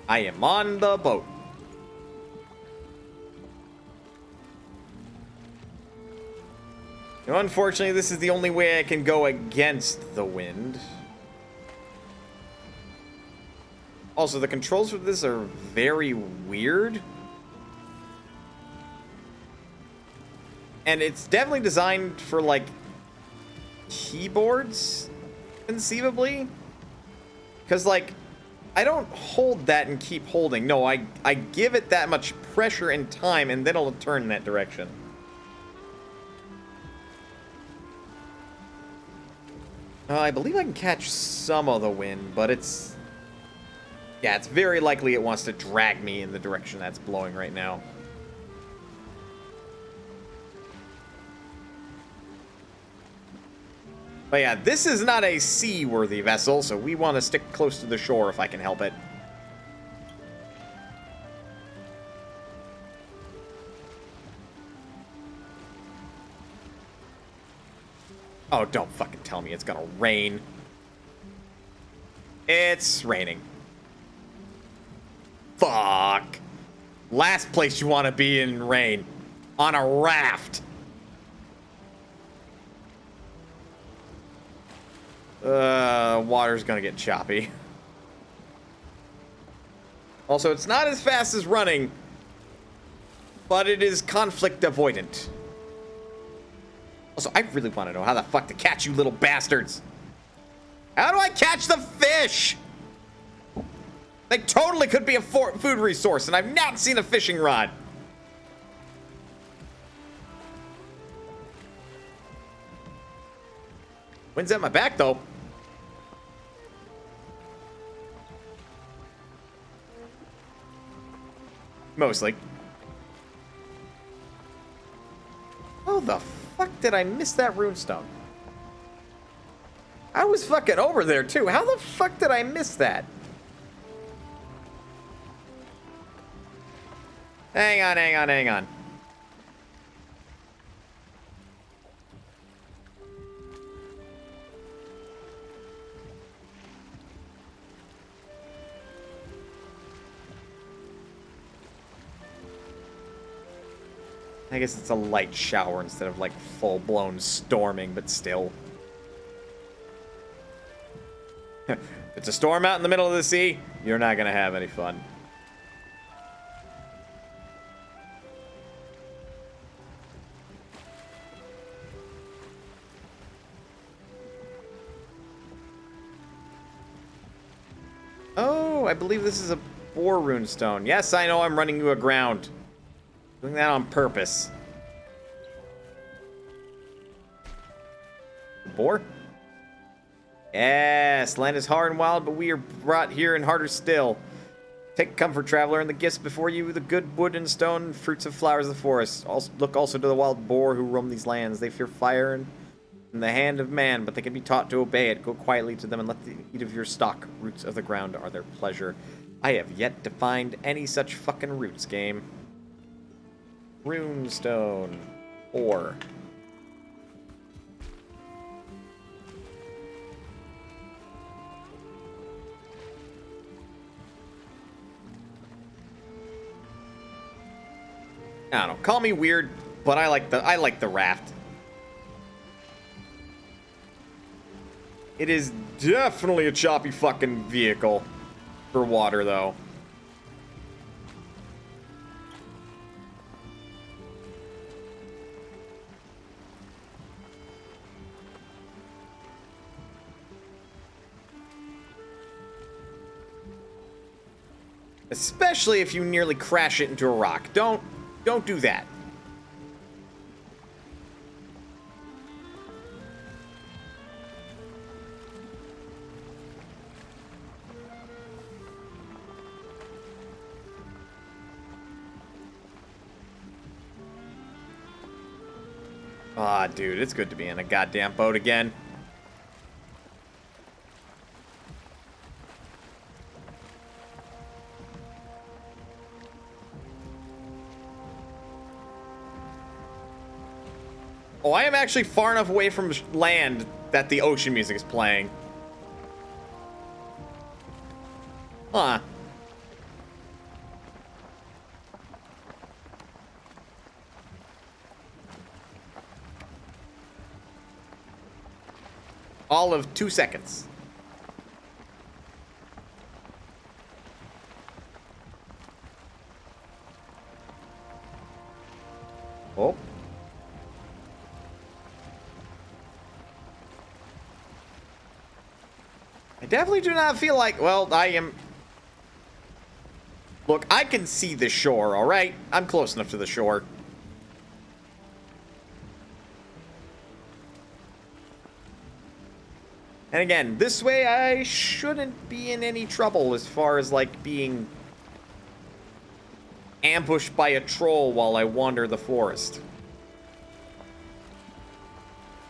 I am on the boat. Now, unfortunately, this is the only way I can go against the wind. Also, the controls for this are very weird. And it's definitely designed for, like, keyboards, conceivably. Because, like, I don't hold that and keep holding. No, I give it that much pressure and time, and then it'll turn in that direction. I believe I can catch some of the wind, but it's... Yeah, it's very likely it wants to drag me in the direction that's blowing right now. But yeah, this is not a seaworthy vessel, so we want to stick close to the shore if I can help it. Oh, don't fucking tell me it's gonna rain. It's raining. Fuck. Last place you want to be in rain. On a raft. Water's gonna get choppy. Also, it's not as fast as running, but it is conflict avoidant. Also, I really want to know how the fuck to catch you little bastards. How do I catch the fish? They totally could be a food resource, and I've not seen a fishing rod. Wind's at my back, though. Mostly. Oh, the fuck did I miss that runestone? I was fucking over there, too. How the fuck did I miss that? Hang on, hang on, hang on. I guess it's a light shower instead of, like, full-blown storming, but still. If it's a storm out in the middle of the sea, you're not gonna have any fun. Oh, I believe this is a boar runestone. Yes, I know I'm running you aground. Doing that on purpose. Boar? Yes, land is hard and wild, but we are brought here and harder still. Take comfort, traveler, in the gifts before you, the good wood and stone, fruits of flowers of the forest. Look also to the wild boar who roam these lands. They fear fire and in the hand of man, but they can be taught to obey it. Go quietly to them and let the eat of your stock. Roots of the ground are their pleasure. I have yet to find any such fucking roots, game. Runestone. Ore. I don't know. Call me weird, but I like the raft. It is definitely a choppy fucking vehicle for water, though. Especially if you nearly crash it into a rock. Don't do that. Ah, dude, it's good to be in a goddamn boat again. Oh, I am actually far enough away from land that the ocean music is playing. Huh. All of 2 seconds. Oh. I definitely do not feel like, well, I am... Look, I can see the shore, all right? I'm close enough to the shore. And again, this way I shouldn't be in any trouble as far as, like, being ambushed by a troll while I wander the forest.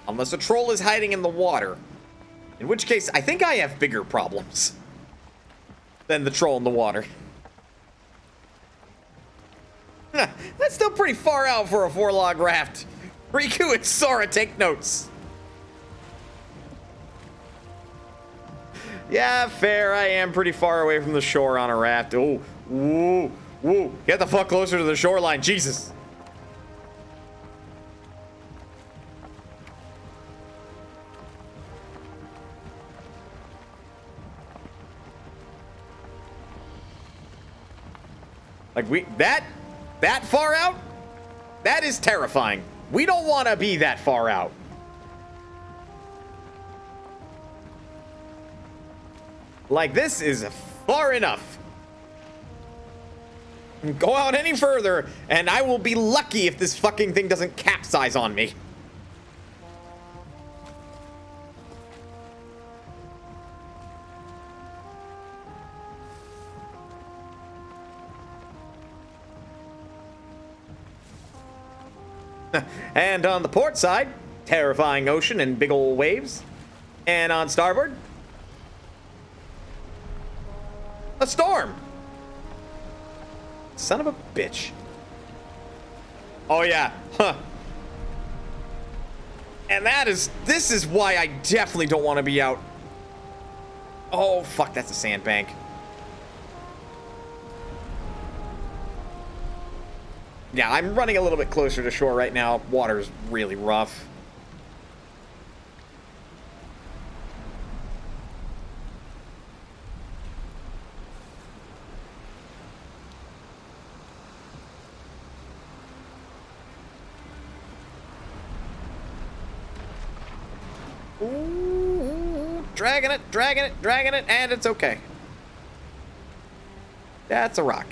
Unless a troll is hiding in the water. In which case, I think I have bigger problems than the troll in the water. That's still pretty far out for a 4-log raft. Riku and Sora, take notes. Yeah, fair. I am pretty far away from the shore on a raft. Oh, woo, woo. Get the fuck closer to the shoreline. Jesus. Like, that far out? That is terrifying. We don't want to be that far out. Like, this is far enough. Go out any further, and I will be lucky if this fucking thing doesn't capsize on me. And on the port side, terrifying ocean and big old waves. And on starboard, a storm. Son of a bitch. Oh yeah, huh. And this is why I definitely don't want to be out. Oh fuck, that's a sandbank. Yeah, I'm running a little bit closer to shore right now. Water's really rough. Ooh, dragging it, dragging it, dragging it, and it's okay. That's a rock.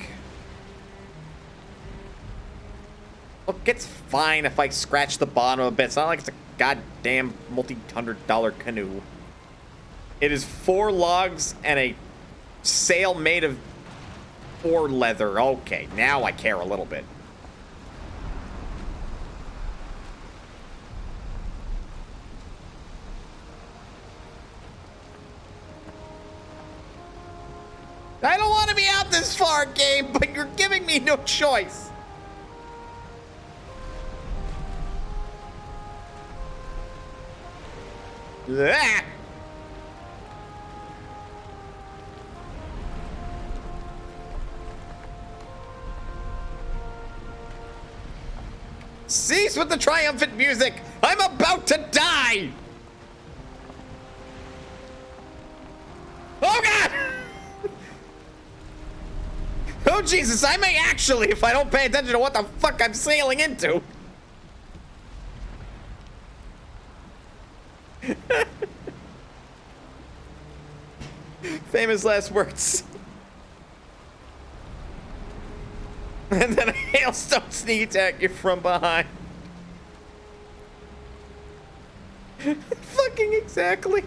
Look, it's fine if I scratch the bottom a bit. It's not like it's a goddamn multi-$100 canoe. It is 4 logs and a sail made of 4 leather. Okay, now I care a little bit. I don't want to be out this far, game, but you're giving me no choice. Ah! Cease with the triumphant music! I'm about to die! Oh god! Oh Jesus, I may actually, if I don't pay attention to what the fuck I'm sailing into. Famous last words. And then a hailstone sneak attack you from behind. Fucking exactly.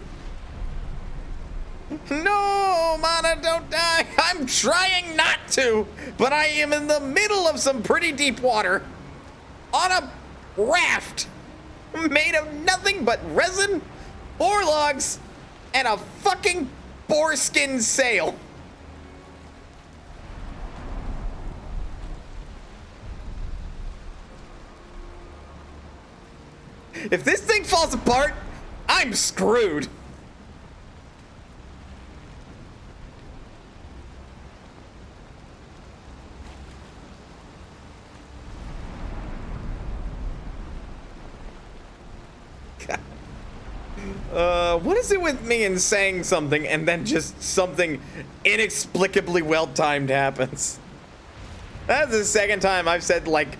No, Mana, don't die. I'm trying not to, but I am in the middle of some pretty deep water on a raft made of nothing but resin, boar logs, and a fucking boar skin sail. If this thing falls apart, I'm screwed. What is it with me in saying something and then just something inexplicably well-timed happens? That's the second time I've said, like,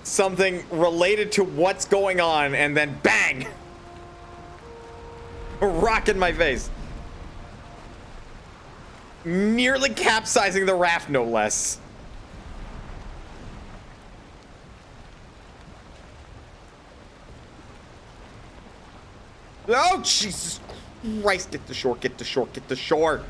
something related to what's going on and then bang! A rock in my face. Nearly capsizing the raft, no less. Oh, Jesus Christ. Get to shore, get to shore, get to shore.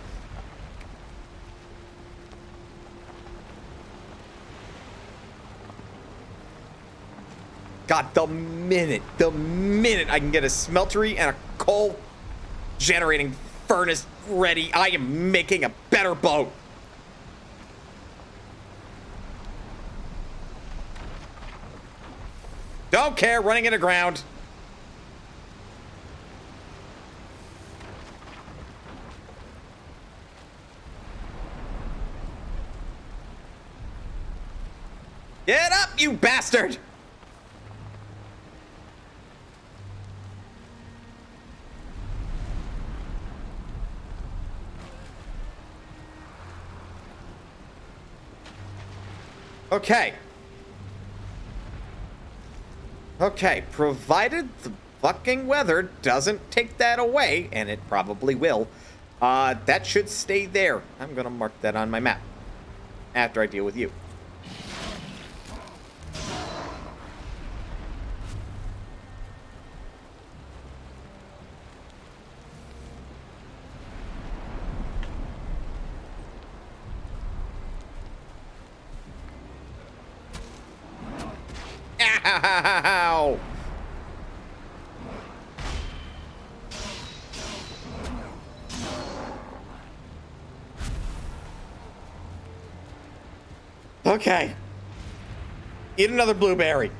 God, the minute I can get a smeltery and a coal generating furnace ready, I am making a better boat. Don't care, running into ground. Get up, you bastard! Okay. Okay, provided the fucking weather doesn't take that away, and it probably will, that should stay there. I'm gonna mark that on my map after I deal with you. Ow! Okay. Eat another blueberry.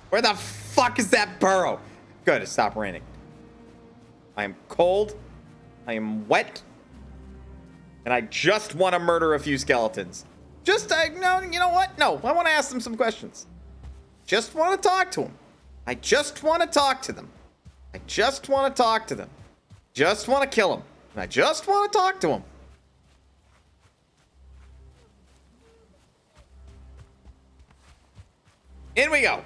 Where the fuck is that burrow? Good, it stopped raining. I am cold. I am wet. And I just want to murder a few skeletons. No, you know what? No, I want to ask them some questions. Just want to talk to them. I just want to talk to them. I just want to talk to them. Just want to kill them. And I just want to talk to them. In we go.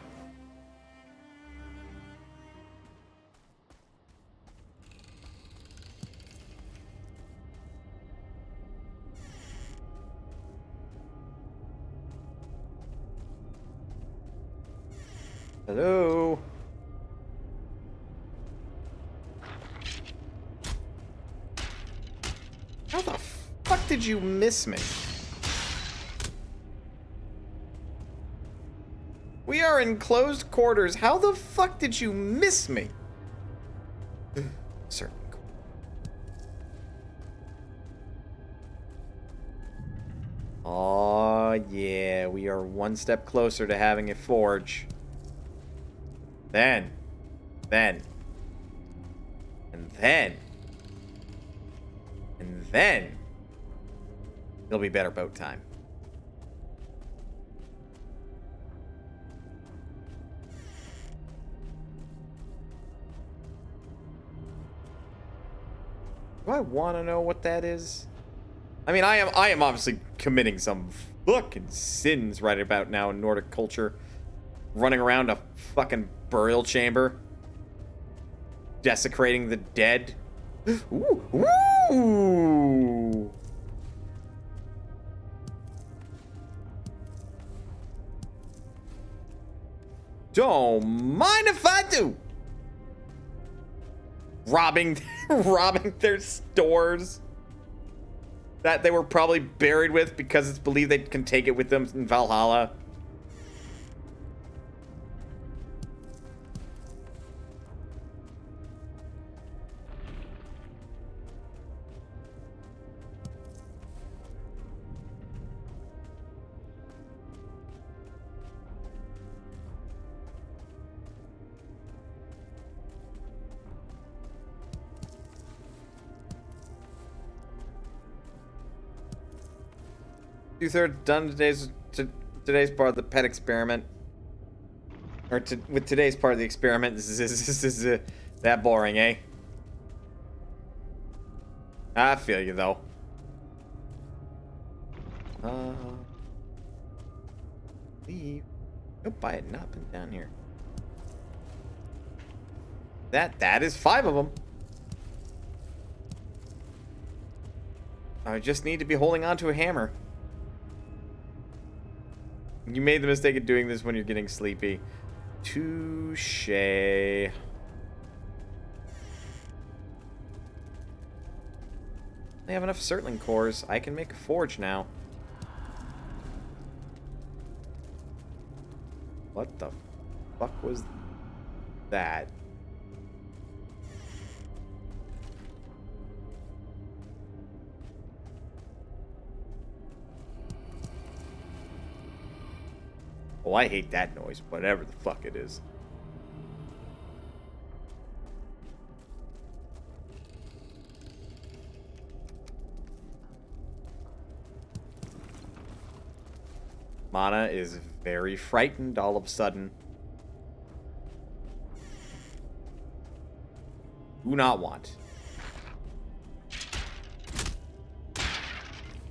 Hello? How the fuck did you miss me? We are in closed quarters. How the fuck did you miss me? Sir. Aw, yeah, we are one step closer to having a forge. Then, and then, it'll be better boat time. Do I want to know what that is? I mean, I am obviously committing some fucking sins right about now in Nordic culture. Running around a fucking burial chamber. Desecrating the dead. Ooh. Ooh. Don't mind if I do. Robbing their stores that they were probably buried with because it's believed they can take it with them in Valhalla. Two-thirds done today's part of the pet experiment. Or with today's part of the experiment, this is that boring, eh? I feel you, though. Leave. Nope, I had not been down here. That is 5 of them. I just need to be holding on to a hammer. You made the mistake of doing this when you're getting sleepy. Touche. I have enough Surtling cores. I can make a forge now. What the fuck was that? Oh, I hate that noise, whatever the fuck it is. Mana is very frightened all of a sudden. Do not want.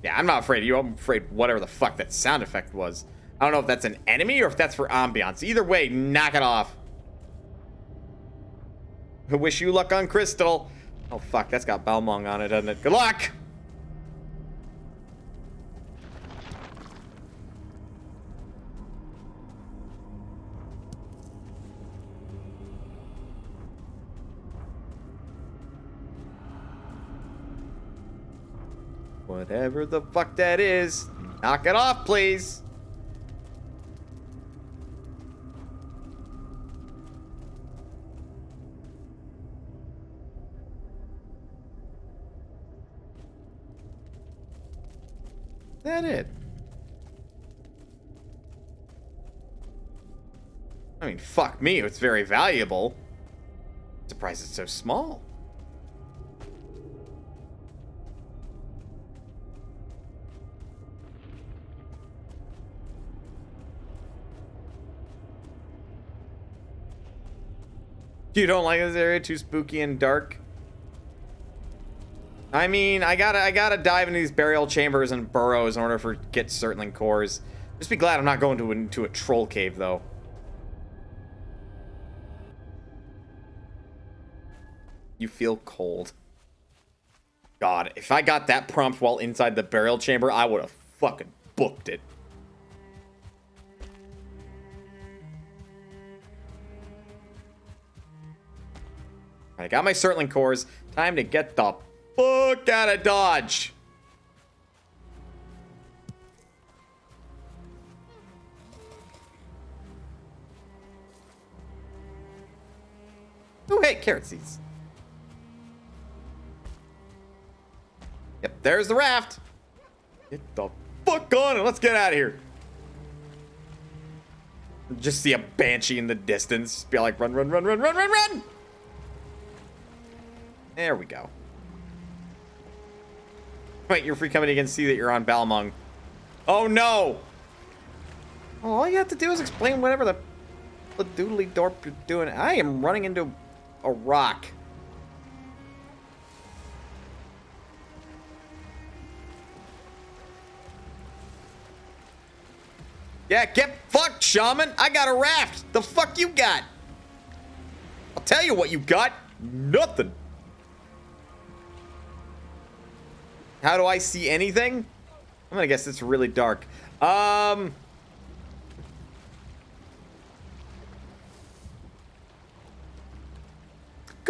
Yeah, I'm not afraid of you. I'm afraid whatever the fuck that sound effect was. I don't know if that's an enemy or if that's for ambiance. Either way, knock it off. I wish you luck on Crystal. Oh, fuck. That's got Balmung on it, doesn't it? Good luck! Whatever the fuck that is, knock it off, please. Is that it? I mean, fuck me, it's very valuable. Surprised it's so small. You don't like this area? Too spooky and dark? I mean, I gotta dive into these burial chambers and burrows in order for get Surtling cores. Just be glad I'm not going into a troll cave, though. You feel cold. God, if I got that prompt while inside the burial chamber, I would have fucking booked it. I got my Surtling cores. Time to get the fuck out of Dodge. Oh, hey, carrot seeds. Yep, there's the raft. Get the fuck on and let's get out of here. Just see a banshee in the distance. Just be like, run, run, run, run, run, run, run. There we go. Wait, you're free coming. You can see that you're on Balmung. Oh no! Well, all you have to do is explain whatever the doodly dorp you're doing. I am running into a rock. Yeah, get fucked, shaman. I got a raft. The fuck you got? I'll tell you what you got. Nothing. How do I see anything? I'm gonna guess it's really dark.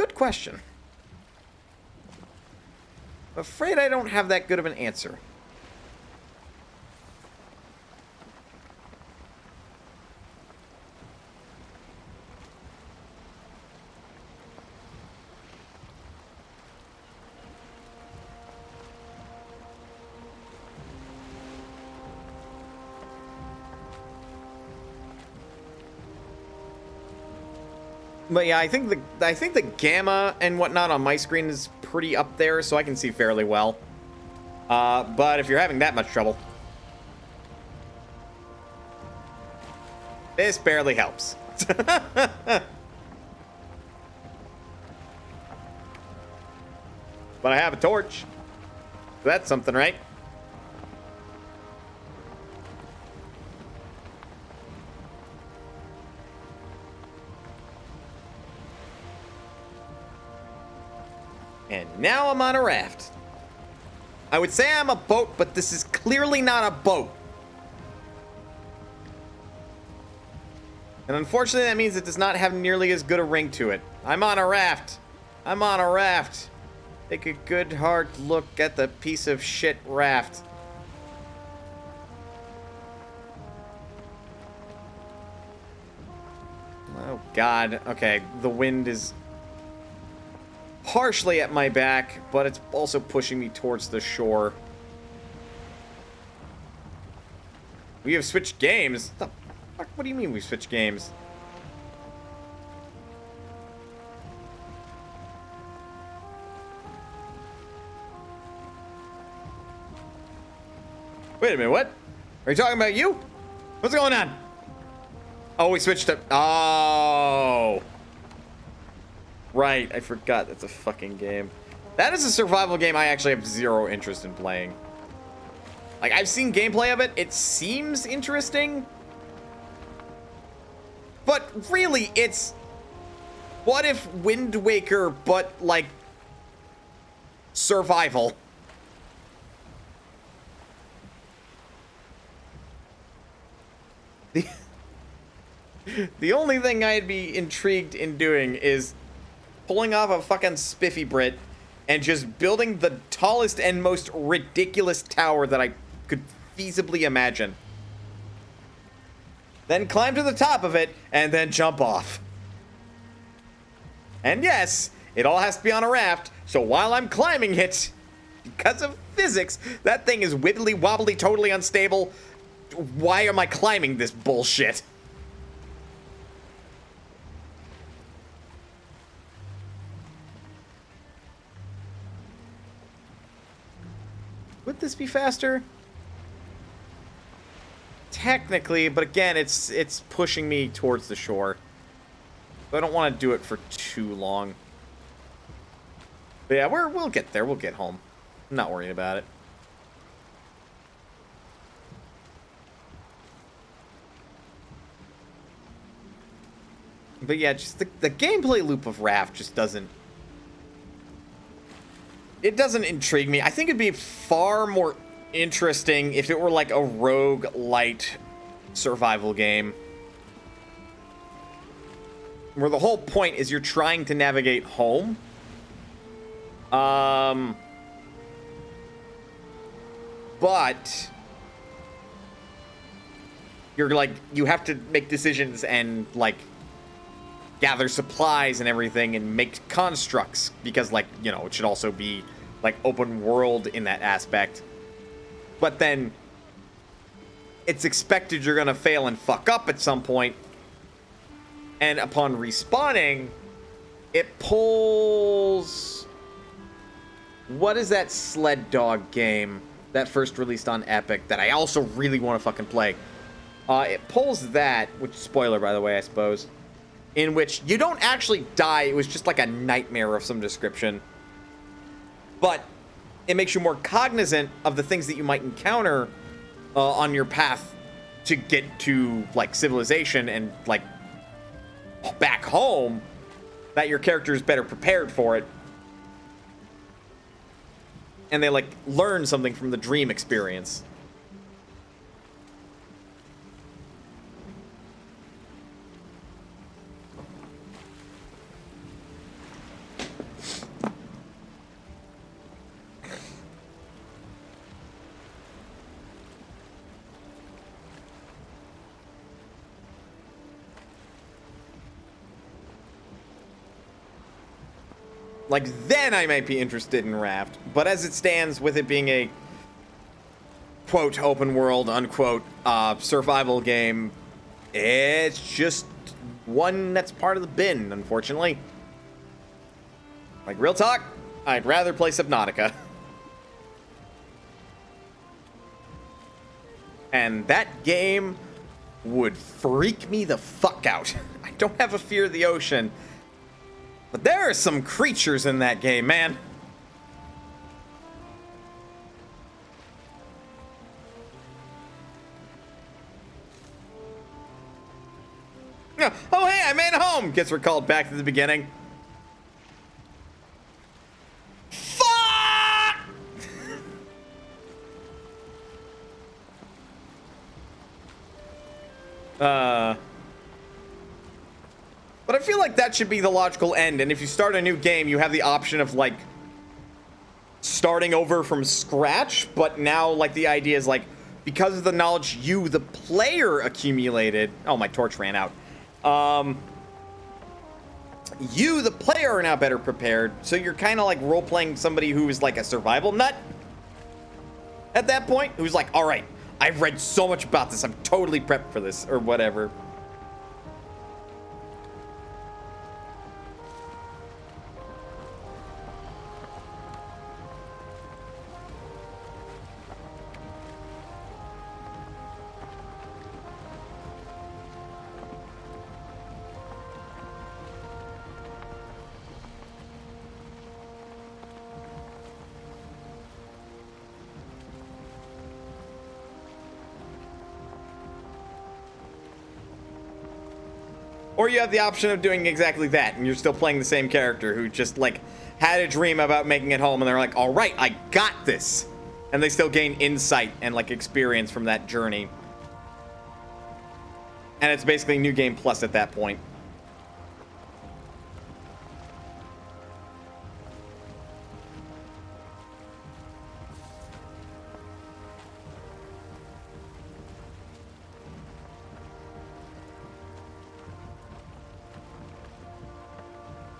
good question. I'm afraid I don't have that good of an answer. But yeah, I think the gamma and whatnot on my screen is pretty up there, so I can see fairly well. But if you're having that much trouble, this barely helps. But I have a torch. That's something, right? And now I'm on a raft. I would say I'm a boat, but this is clearly not a boat. And unfortunately, that means it does not have nearly as good a ring to it. I'm on a raft. I'm on a raft. Take a good hard look at the piece of shit raft. Oh, God. Okay, the wind is partially at my back, but it's also pushing me towards the shore. We have switched games. The fuck? What do you mean we switched games? Wait a minute, what? Are you talking about you? What's going on? Oh, we switched to... Oh. Right, I forgot that's a fucking game. That is a survival game I actually have zero interest in playing. Like, I've seen gameplay of it. It seems interesting. But really, it's... What if Wind Waker, but, like... survival? The only thing I'd be intrigued in doing is pulling off a fucking spiffy Brit and just building the tallest and most ridiculous tower that I could feasibly imagine. Then climb to the top of it and then jump off. And yes, it all has to be on a raft, so while I'm climbing it, because of physics, that thing is wibbly wobbly, totally unstable. Why am I climbing this bullshit? Would this be faster? Technically, but again, it's pushing me towards the shore. So I don't want to do it for too long. But yeah, we'll get there. We'll get home. I'm not worried about it. But yeah, just the gameplay loop of Raft just doesn't... It doesn't intrigue me. I think it'd be far more interesting if it were like a rogue-lite survival game. Where the whole point is you're trying to navigate home. But you're like, you have to make decisions and like gather supplies and everything and make constructs because, like, you know, it should also be like open world in that aspect. But then it's expected you're gonna fail and fuck up at some point. And upon respawning, it pulls... What is that sled dog game that first released on Epic that I also really want to fucking play? It pulls that, which, spoiler by the way, I suppose, in which you don't actually die. It was just like a nightmare of some description. But it makes you more cognizant of the things that you might encounter on your path to get to, like, civilization and, like, back home, that your character is better prepared for it. And they, like, learn something from the dream experience. Like, then I might be interested in Raft. But as it stands, with it being a quote open world, unquote survival game, it's just one that's part of the bin, unfortunately. Like, real talk, I'd rather play Subnautica. And that game would freak me the fuck out. I don't have a fear of the ocean, but there are some creatures in that game, man. Oh, hey, I made it home! Gets recalled back to the beginning. Fuck! But I feel like that should be the logical end, and if you start a new game, you have the option of, like, starting over from scratch, but now, like, the idea is, like, because of the knowledge you, the player, accumulated... Oh, my torch ran out. You, the player, are now better prepared, so you're kind of like role-playing somebody who is like a survival nut at that point, who's like, all right, I've read so much about this, I'm totally prepped for this, or whatever. Or you have the option of doing exactly that, and you're still playing the same character who just, like, had a dream about making it home, and they're like, all right, I got this. And they still gain insight and, like, experience from that journey. And it's basically New Game Plus at that point.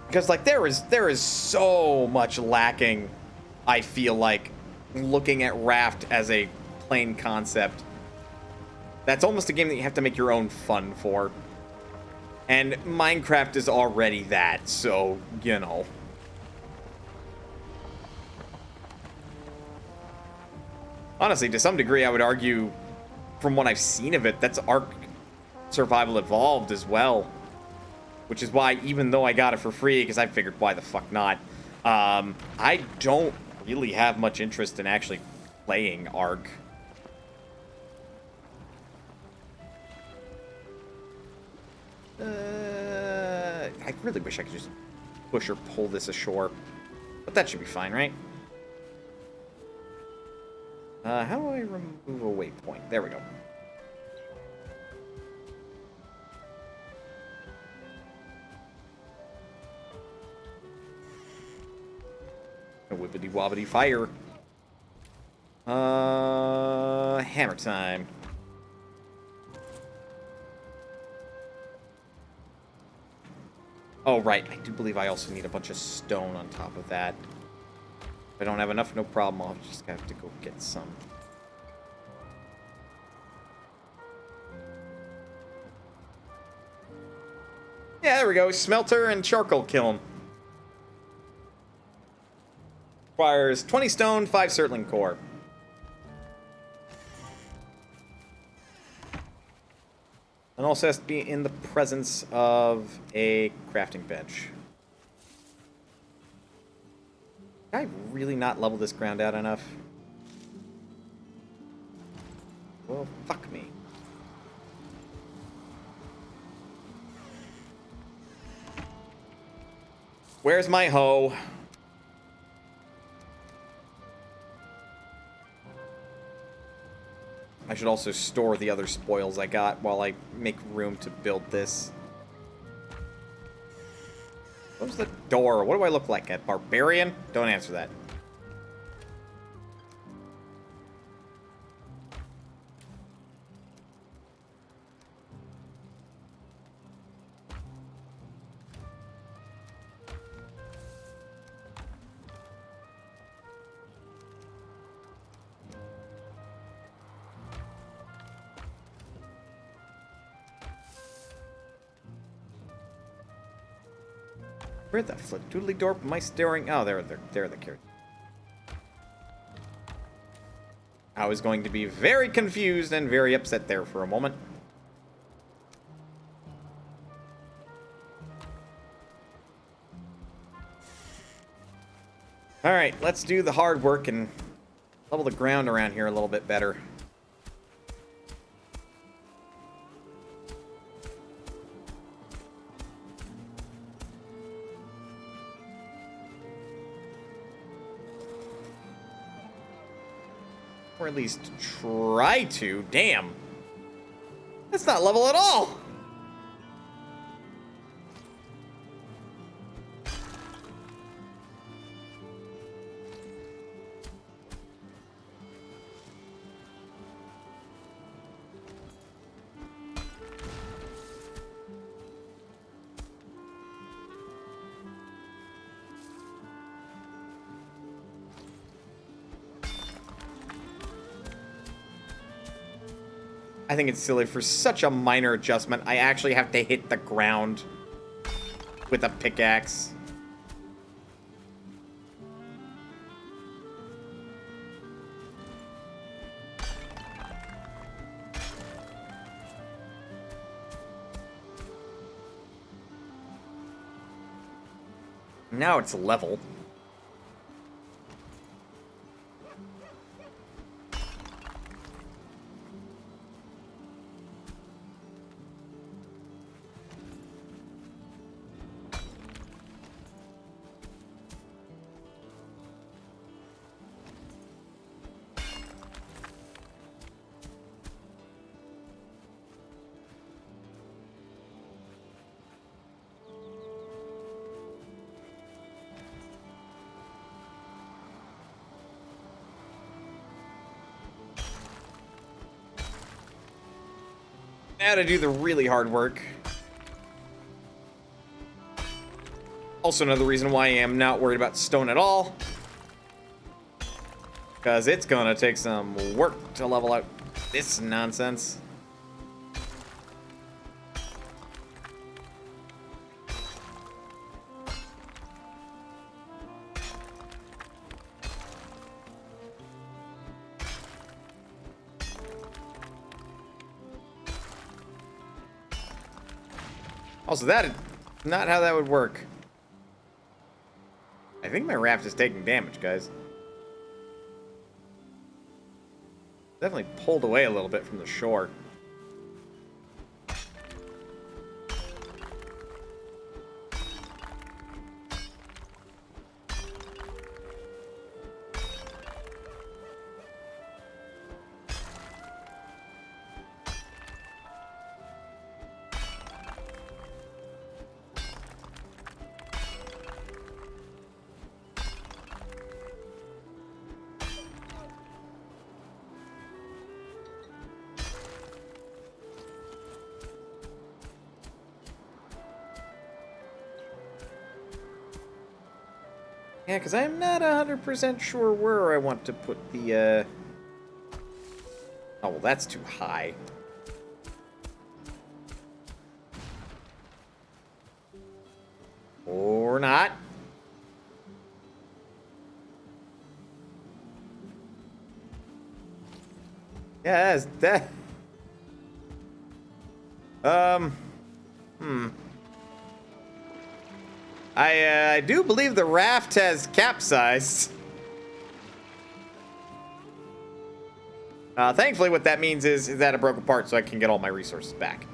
Because, like, there is so much lacking, I feel like, looking at Raft as a plain concept. That's almost a game that you have to make your own fun for. And Minecraft is already that, so, you know. Honestly, to some degree, I would argue, from what I've seen of it, that's Ark Survival Evolved as well. Which is why, even though I got it for free, because I figured, why the fuck not, I don't really have much interest in actually playing Ark. I really wish I could just push or pull this ashore. But that should be fine, right? How do I remove a waypoint? There we go. Whippity wobbity fire. Hammer time. Oh, right. I do believe I also need a bunch of stone on top of that. If I don't have enough, no problem. I'll just have to go get some. Yeah, there we go. Smelter and charcoal kiln. Requires 20 stone, 5 Surtling core. And also has to be in the presence of a crafting bench. Did I really not level this ground out enough? Well, fuck me. Where's my hoe? I should also store the other spoils I got while I make room to build this. Close the door. What do I look like? A barbarian? Don't answer that. Where the flip doodly dorp am I staring? Oh, there the character. I was going to be very confused and very upset there for a moment. Alright, let's do the hard work and level the ground around here a little bit better. Or at least try to. Damn. That's not level at all. I think it's silly. For such a minor adjustment, I actually have to hit the ground with a pickaxe. Now it's level. Now to do the really hard work. Also another reason why I am not worried about stone at all. Because it's gonna take some work to level out this nonsense. Also, that is not how that would work. I think my raft is taking damage, guys. Definitely pulled away a little bit from the shore. Yeah, because I'm not 100% sure where I want to put the, Oh, well, that's too high. Or not. Yeah, that's that. I do believe the raft has capsized. Thankfully, what that means is that it broke apart so I can get all my resources back.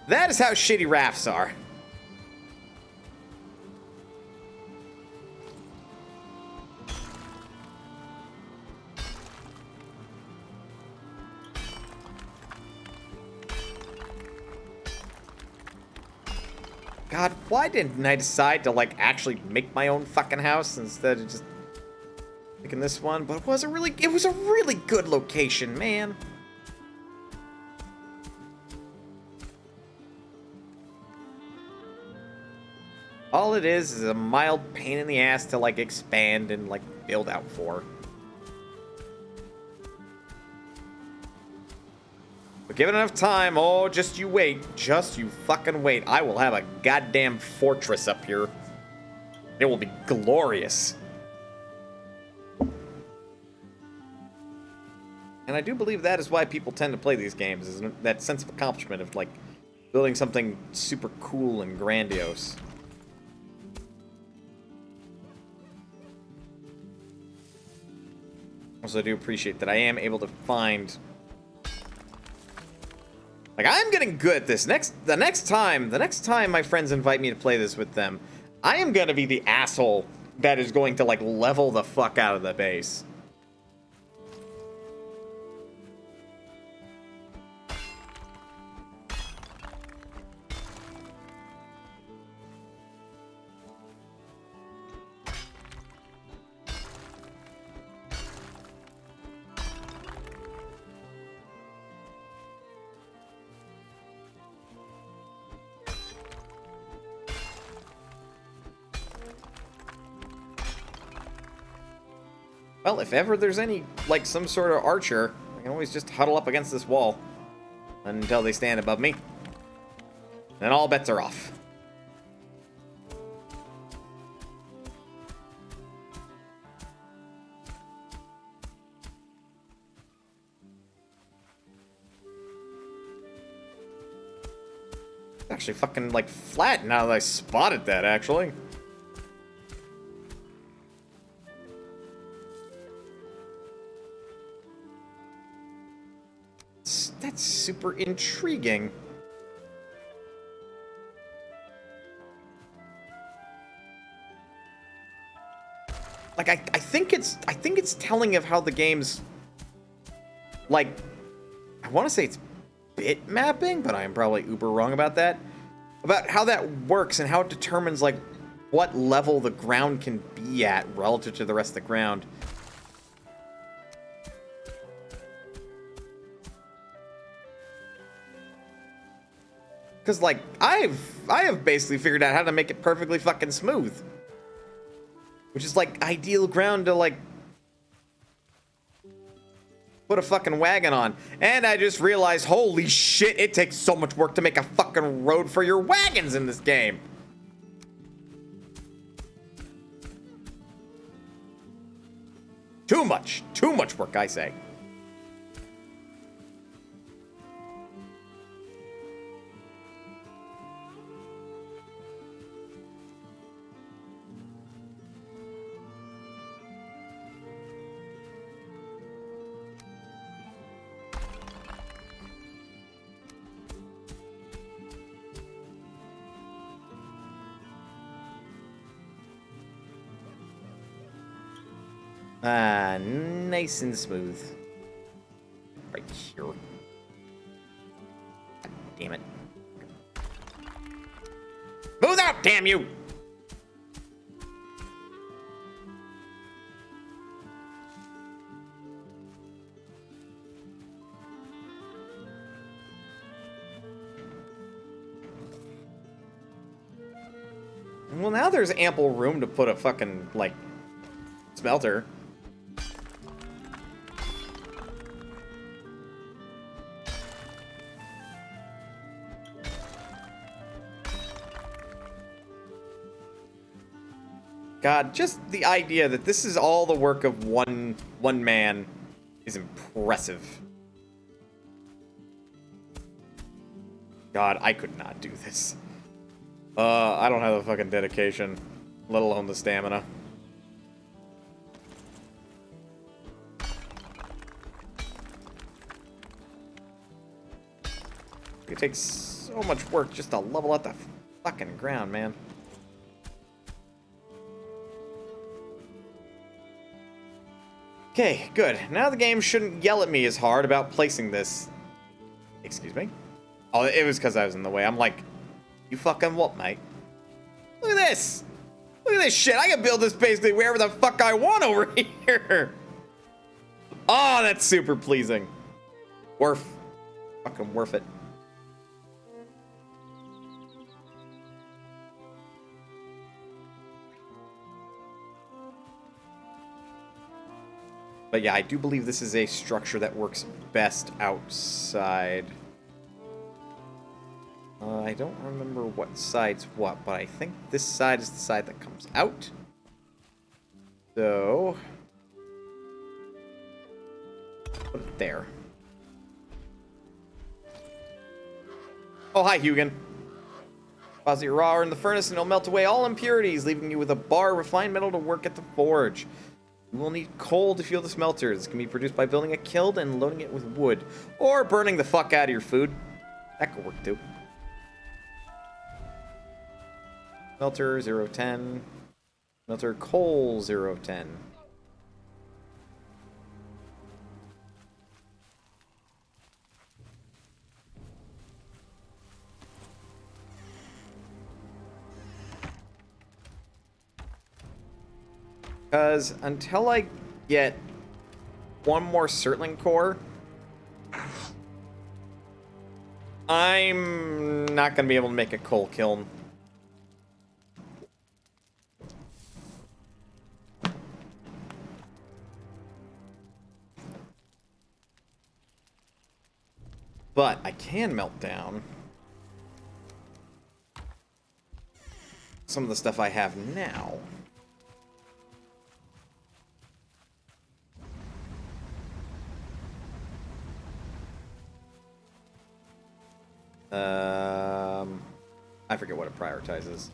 That is how shitty rafts are. God, why didn't I decide to, like, actually make my own fucking house instead of just picking this one? But it was a really good location, man. All it is a mild pain in the ass to, like, expand and, like, build out for. But given enough time, oh, just you wait. Just you fucking wait. I will have a goddamn fortress up here. It will be glorious. And I do believe that is why people tend to play these games, is that sense of accomplishment of, like, building something super cool and grandiose. Also, I do appreciate that I am able to find... Like, I'm getting good at this. The next time my friends invite me to play this with them, I am gonna be the asshole that is going to, like, level the fuck out of the base. Well, if ever there's any, like, some sort of archer, I can always just huddle up against this wall until they stand above me. Then all bets are off. It's actually fucking, like, flat now that I spotted that, actually. That's super intriguing. Like, I think it's telling of how the game's, like, I want to say it's bit mapping, but I am probably uber wrong about that. About how that works and how it determines, like, what level the ground can be at relative to the rest of the ground. Because, like, I have basically figured out how to make it perfectly fucking smooth. Which is, like, ideal ground to, like, put a fucking wagon on. And I just realized, holy shit, it takes so much work to make a fucking road for your wagons in this game. Too much work, I say. Nice and smooth. Right here. God damn it. Move out, damn you! Well, now there's ample room to put a fucking, like, smelter. God, just the idea that this is all the work of one man is impressive. God, I could not do this. I don't have the fucking dedication, let alone the stamina. It takes so much work just to level out the fucking ground, man. Okay, good. Now the game shouldn't yell at me as hard about placing this. Excuse me? Oh, it was because I was in the way. I'm like, you fucking what, mate? Look at this! Look at this shit! I can build this basically wherever the fuck I want over here! Oh, that's super pleasing. Worth. Fucking worth it. But yeah, I do believe this is a structure that works best outside. I don't remember what side's what, but I think this side is the side that comes out. So... put it there. Oh, hi, Hugin. Deposit your raw ore in the furnace and it'll melt away all impurities, leaving you with a bar of refined metal to work at the forge. You will need coal to fuel the smelter. This can be produced by building a kiln and loading it with wood. Or burning the fuck out of your food. That could work too. Smelter 010. Smelter coal 010. Because until I get one more Surtling core, I'm not going to be able to make a coal kiln. But I can melt down some of the stuff I have now. I forget what it prioritizes.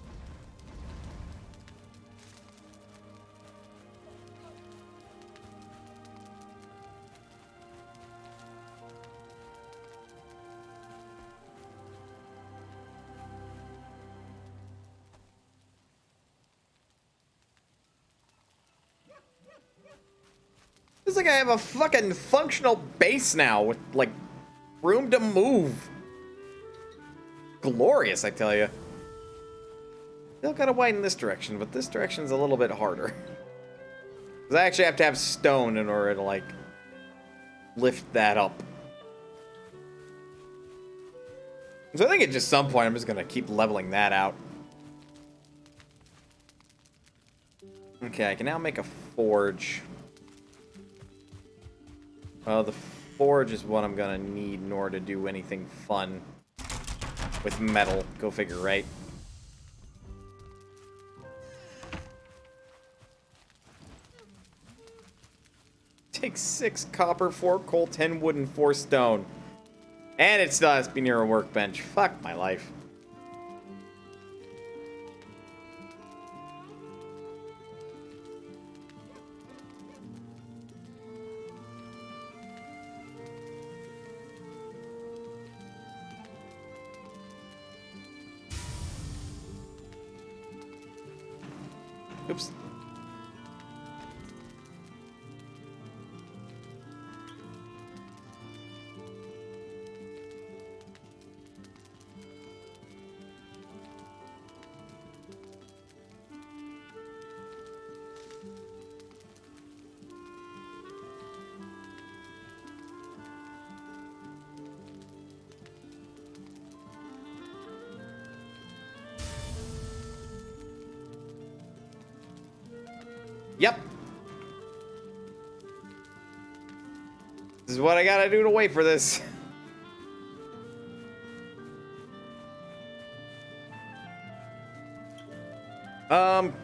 It's like I have a fucking functional base now with, like, room to move. Glorious, I tell you. Still gotta widen this direction, but this direction's a little bit harder. Because I actually have to have stone in order to, like, lift that up. So I think at just some point I'm just gonna keep leveling that out. Okay, I can now make a forge. Well, the forge is what I'm gonna need in order to do anything fun with metal. Go figure, right? Takes 6 copper, 4 coal, 10 wood, and 4 stone. And it still has to be near a workbench. Fuck my life. Oops. Yep. This is what I gotta do to wait for this.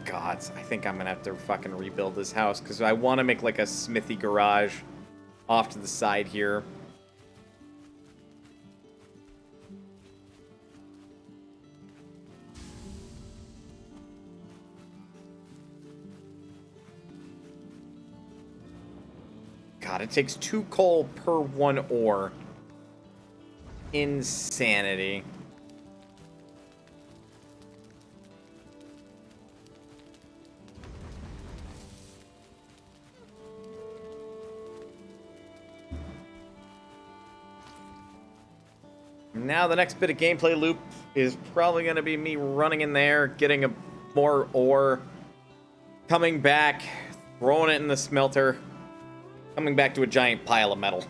God, I think I'm gonna have to fucking rebuild this house because I want to make like a smithy garage off to the side here. God, it takes 2 coal per 1 ore. Insanity. Now the next bit of gameplay loop is probably going to be me running in there, getting more ore, coming back, throwing it in the smelter, coming back to a giant pile of metal.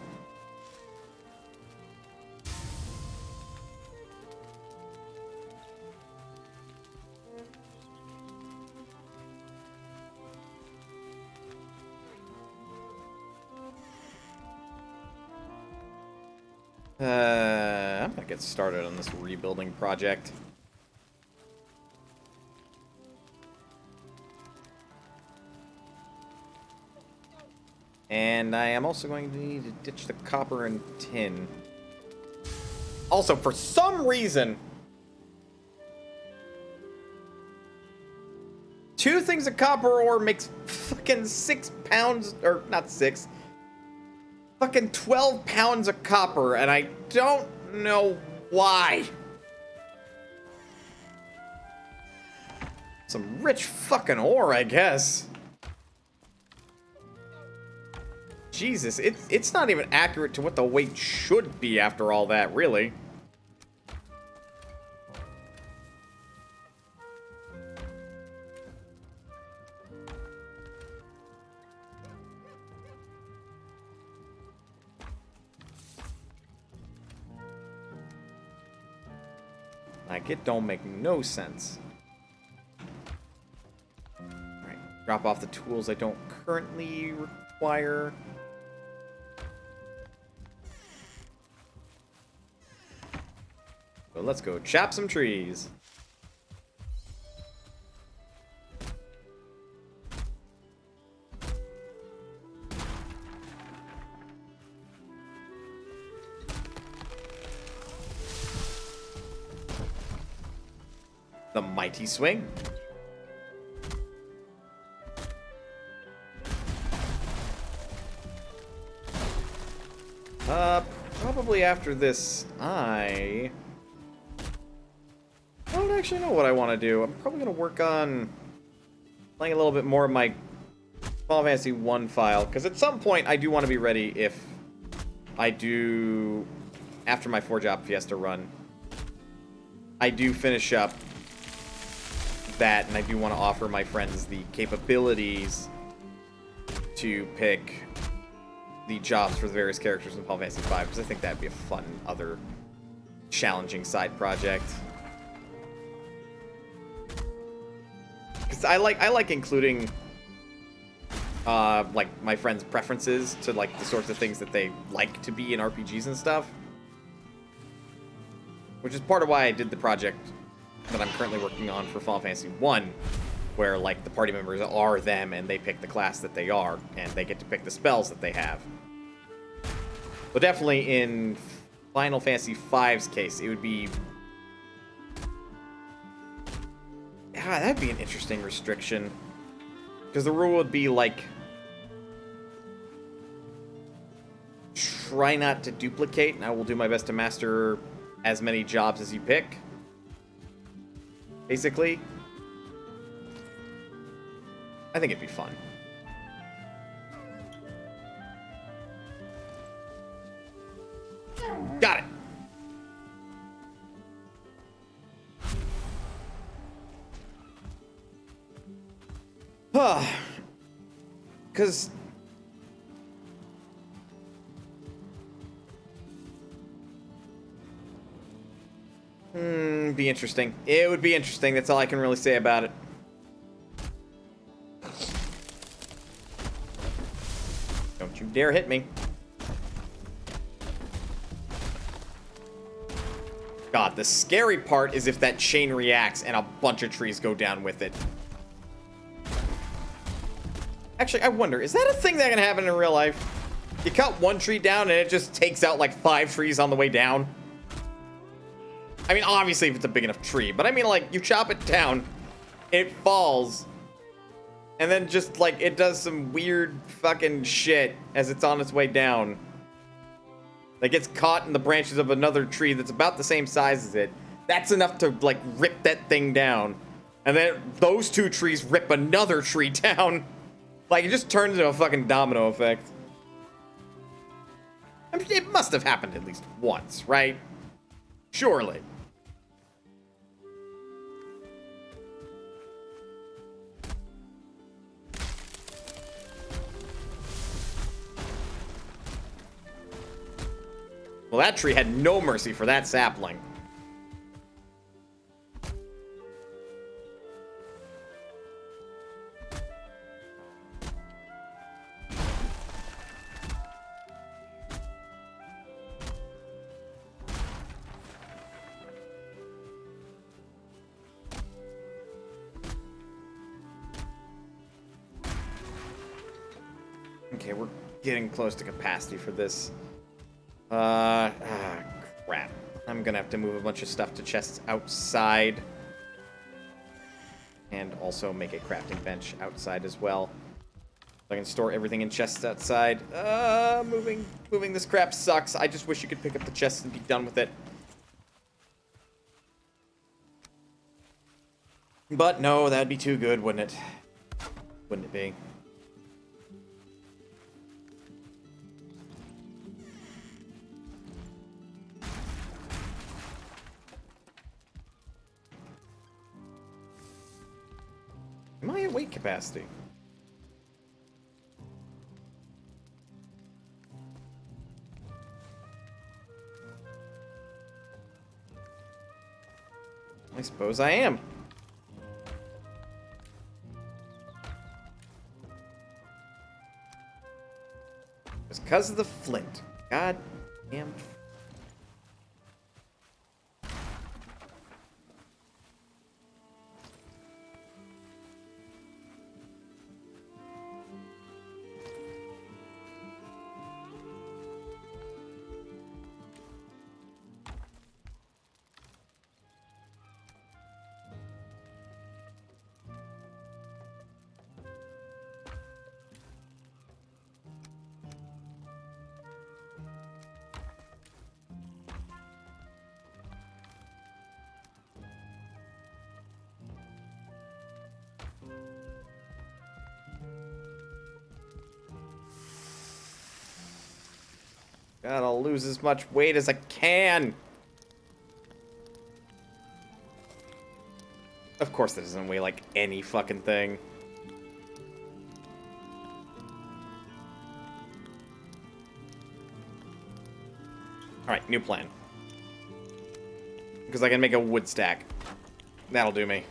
I'm I'm gonna get started on this rebuilding project. And I am also going to need to ditch the copper and tin. Also, for some reason, 2 things of copper ore makes fucking 6 pounds, or not 6, fucking 12 pounds of copper, and I don't know why. Some rich fucking ore, I guess. Jesus, it's not even accurate to what the weight should be after all that, really. Like, it don't make no sense. Alright, drop off the tools I don't currently require. So let's go chop some trees. The mighty swing. Probably after this, I don't actually know what I want to do. I'm probably going to work on playing a little bit more of my Final Fantasy 1 file, because at some point I do want to be ready if I do, after my 4-job Fiesta run, I do finish up that, and I do want to offer my friends the capabilities to pick the jobs for the various characters in Final Fantasy 5, because I think that'd be a fun, other challenging side project. Because I like including like my friends' preferences to like the sorts of things that they like to be in RPGs and stuff. Which is part of why I did the project that I'm currently working on for Final Fantasy 1, where like the party members are them and they pick the class that they are, and they get to pick the spells that they have. But definitely in Final Fantasy V's case, it would be... Yeah, that'd be an interesting restriction. Because the rule would be like... Try not to duplicate, and I will do my best to master as many jobs as you pick. Basically. I think it'd be fun. Got it. Because... be interesting. It would be interesting. That's all I can really say about it. Don't you dare hit me. God, the scary part is if that chain reacts and a bunch of trees go down with it. Actually, I wonder, is that a thing that can happen in real life? You cut one tree down and it just takes out like 5 trees on the way down? I mean, obviously if it's a big enough tree, but I mean like you chop it down, it falls, and then just like it does some weird fucking shit as it's on its way down. Like gets caught in the branches of another tree that's about the same size as it. That's enough to like rip that thing down. And then those 2 trees rip another tree down. Like it just turns into a fucking domino effect. I mean, it must have happened at least once, right? Surely. Well, that tree had no mercy for that sapling. Okay, we're getting close to capacity for this. Crap. I'm gonna have to move a bunch of stuff to chests outside. And also make a crafting bench outside as well. I can store everything in chests outside. Moving this crap sucks. I just wish you could pick up the chests and be done with it. But no, that'd be too good, wouldn't it? Wouldn't it be? Am I at weight capacity? I suppose I am. It's because of the flint. God damn. Gotta lose as much weight as I can. Of course that doesn't weigh like any fucking thing. Alright, new plan. Because I can make a wood stack. That'll do me.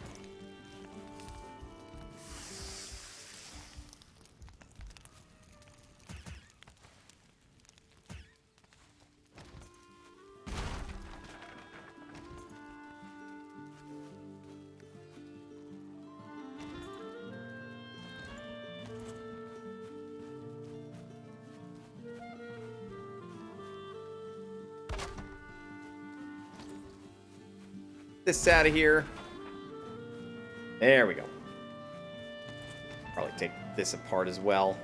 This out of here. There we go. Probably take this apart as well.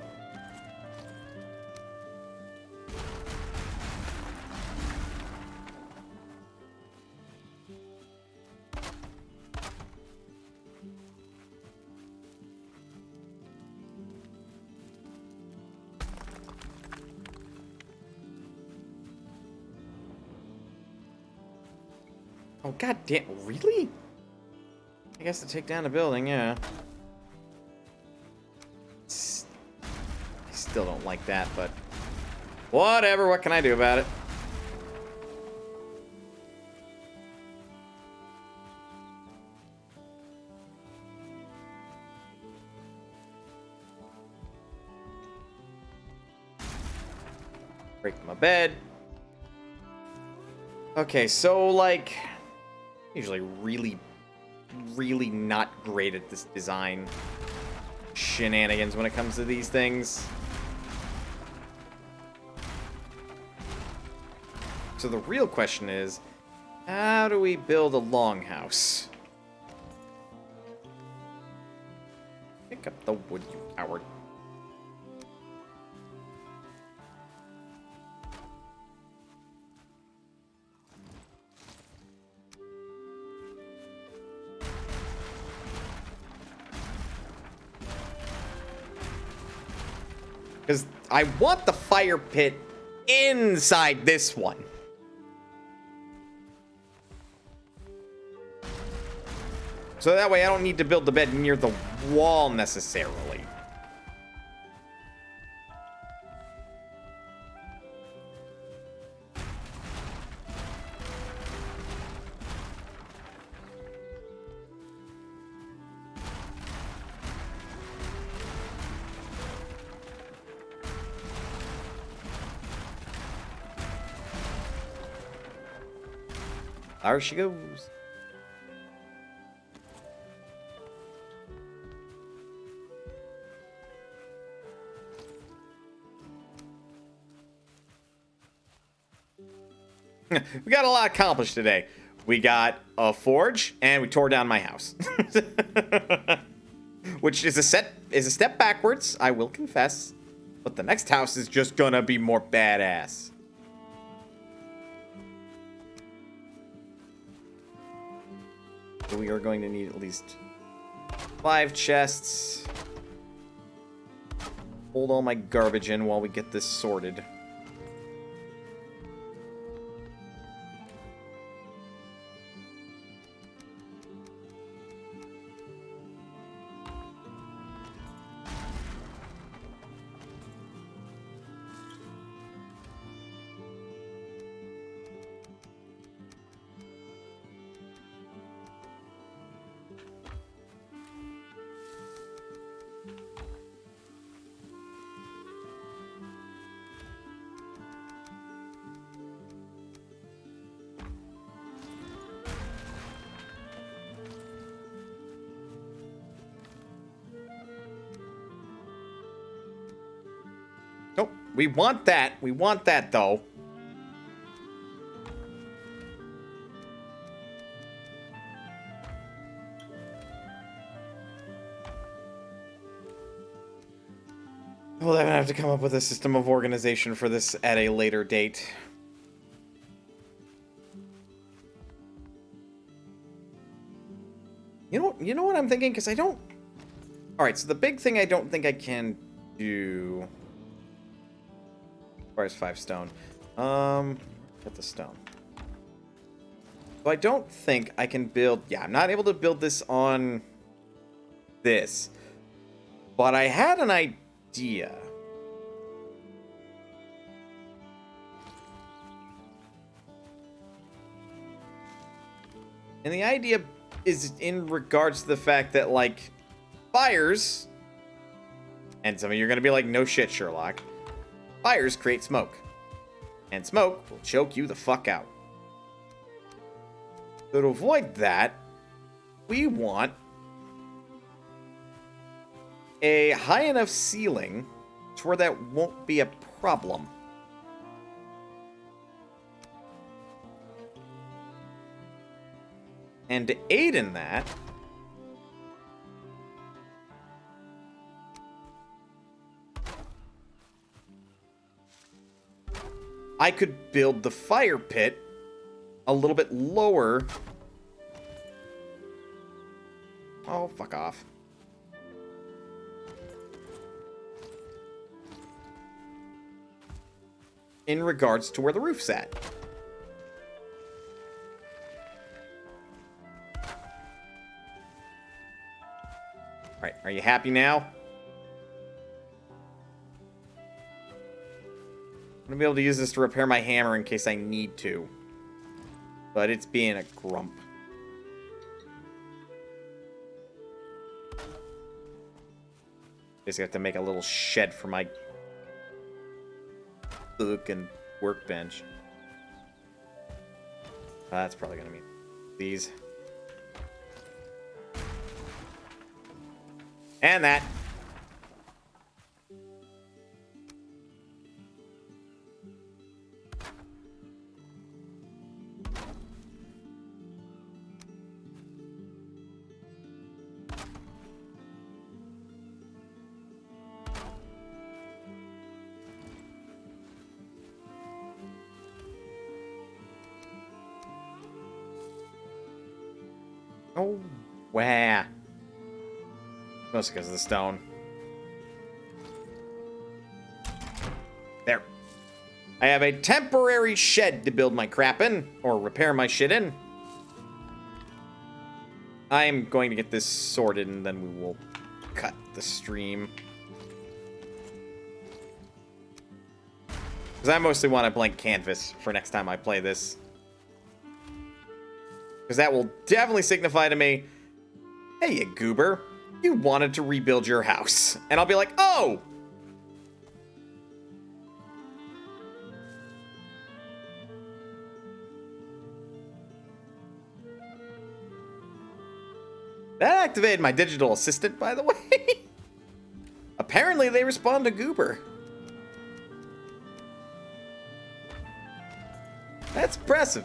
Oh, god damn, really? I guess to take down a building, yeah. I still don't like that, but whatever, what can I do about it? Break my bed. Okay, so, like, usually really not great at this design shenanigans when it comes to these things. So the real question is, how do we build a longhouse? Pick up the wood, you coward. Because I want the fire pit inside this one. So that way I don't need to build the bed near the wall necessarily. There she goes. We got a lot accomplished today. We got a forge, and we tore down my house. Which is a step backwards, I will confess. But the next house is just gonna be more badass. We are going to need at least 5 chests. Hold all my garbage in while we get this sorted. Nope, we want that. We want that, though. We'll then have to come up with a system of organization for this at a later date. You know what I'm thinking? Because I don't... Alright, so the big thing I don't think I can do... Requires 5 stone. Get the stone. So I don't think I can build... Yeah, I'm not able to build this on this. But I had an idea. And the idea is in regards to the fact that, like, fires... And some of you are going to be like, no shit, Sherlock. Fires create smoke. And smoke will choke you the fuck out. So to avoid that, we want a high enough ceiling to where that won't be a problem. And to aid in that, I could build the fire pit a little bit lower. Oh, fuck off. In regards to where the roof's at. Alright, are you happy now? I'm gonna be able to use this to repair my hammer in case I need to. But it's being a grump. Basically have to make a little shed for my book and workbench. That's probably gonna mean these. And that. Oh, wow. Mostly because of the stone. There. I have a temporary shed to build my crap in, or repair my shit in. I'm going to get this sorted, and then we will cut the stream. Because I mostly want a blank canvas for next time I play this. Because that will definitely signify to me, hey, you goober, you wanted to rebuild your house. And I'll be like, oh! That activated my digital assistant, by the way. Apparently they respond to goober. That's impressive.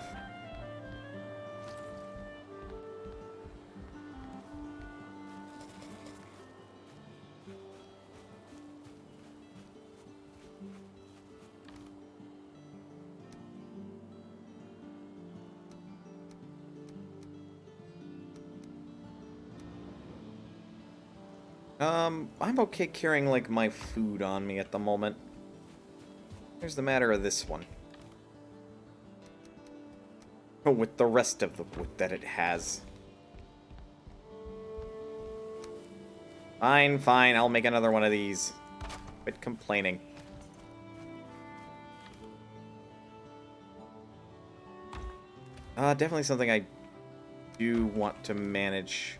I'm okay carrying, like, my food on me at the moment. Here's the matter of this one. Oh, with the rest of the wood that it has. Fine, fine, I'll make another one of these. Quit complaining. Definitely something I do want to manage.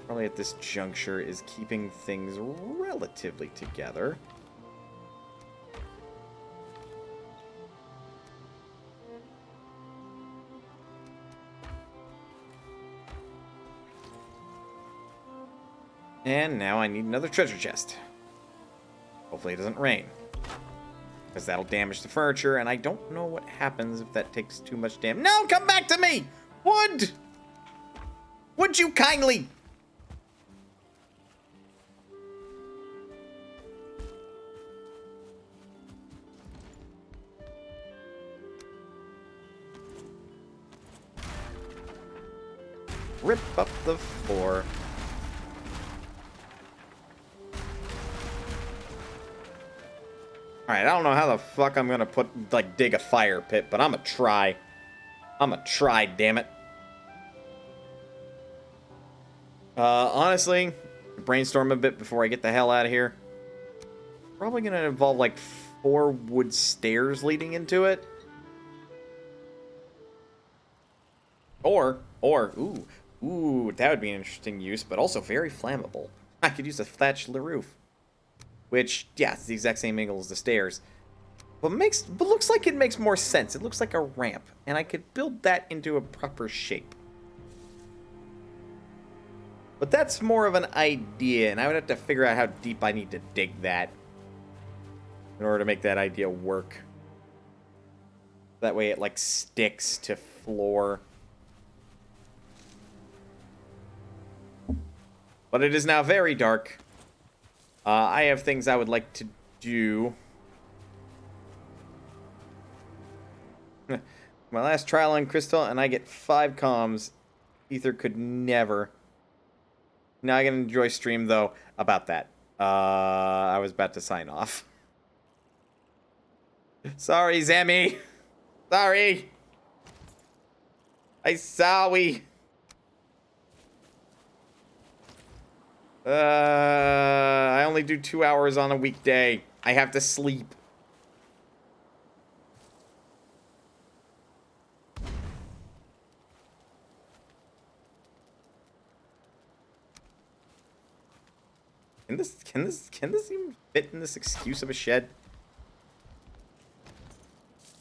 Probably at this juncture is keeping things relatively together. And now I need another treasure chest. Hopefully it doesn't rain. Because that'll damage the furniture, and I don't know what happens if that takes too much damage. No, come back to me! Would! Would you kindly? Rip up the floor. Alright, I don't know how the fuck I'm gonna dig a fire pit, but I'ma try. I'ma try, damn it. Honestly, brainstorm a bit before I get the hell out of here. Probably gonna involve like 4 wood stairs leading into it. Or, ooh, that would be an interesting use, but also very flammable. I could use a thatched roof. Which, yeah, it's the exact same angle as the stairs. But looks like it makes more sense. It looks like a ramp, and I could build that into a proper shape. But that's more of an idea, and I would have to figure out how deep I need to dig that in order to make that idea work. That way it, like, sticks to floor. But it is now very dark. I have things I would like to do. My last trial on Crystal, and I get 5 comms. Ether could never. Now I can enjoy stream, though, about that. I was about to sign off. Sorry, Zammy. Sorry. Sorry. I only do 2 hours on a weekday. I have to sleep. Can this even fit in this excuse of a shed?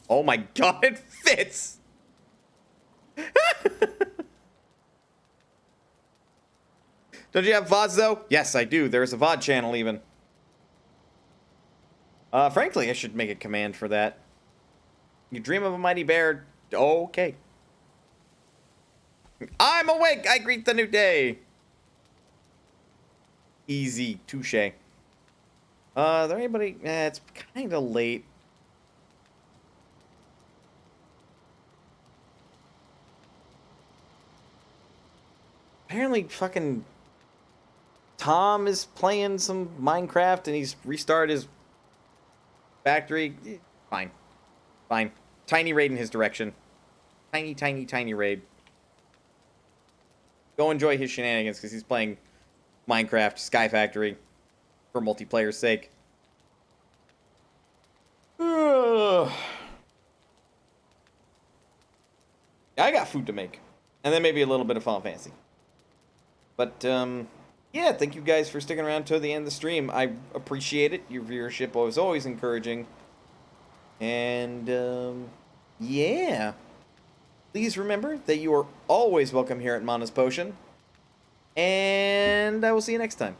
Oh my god, it fits! Don't you have VODs, though? Yes, I do. There's a VOD channel, even. Frankly, I should make a command for that. You dream of a mighty bear. Okay. I'm awake! I greet the new day! Easy. Touche. Is there anybody? It's kind of late. Apparently, fucking Tom is playing some Minecraft and he's restarted his factory. Fine. Fine. Tiny raid in his direction. Tiny, tiny, tiny raid. Go enjoy his shenanigans because he's playing Minecraft Sky Factory for multiplayer's sake. I got food to make. And then maybe a little bit of Final Fantasy. But, yeah, thank you guys for sticking around to the end of the stream. I appreciate it. Your viewership was always encouraging. And, yeah. Please remember that you are always welcome here at Mana's Potion. And I will see you next time.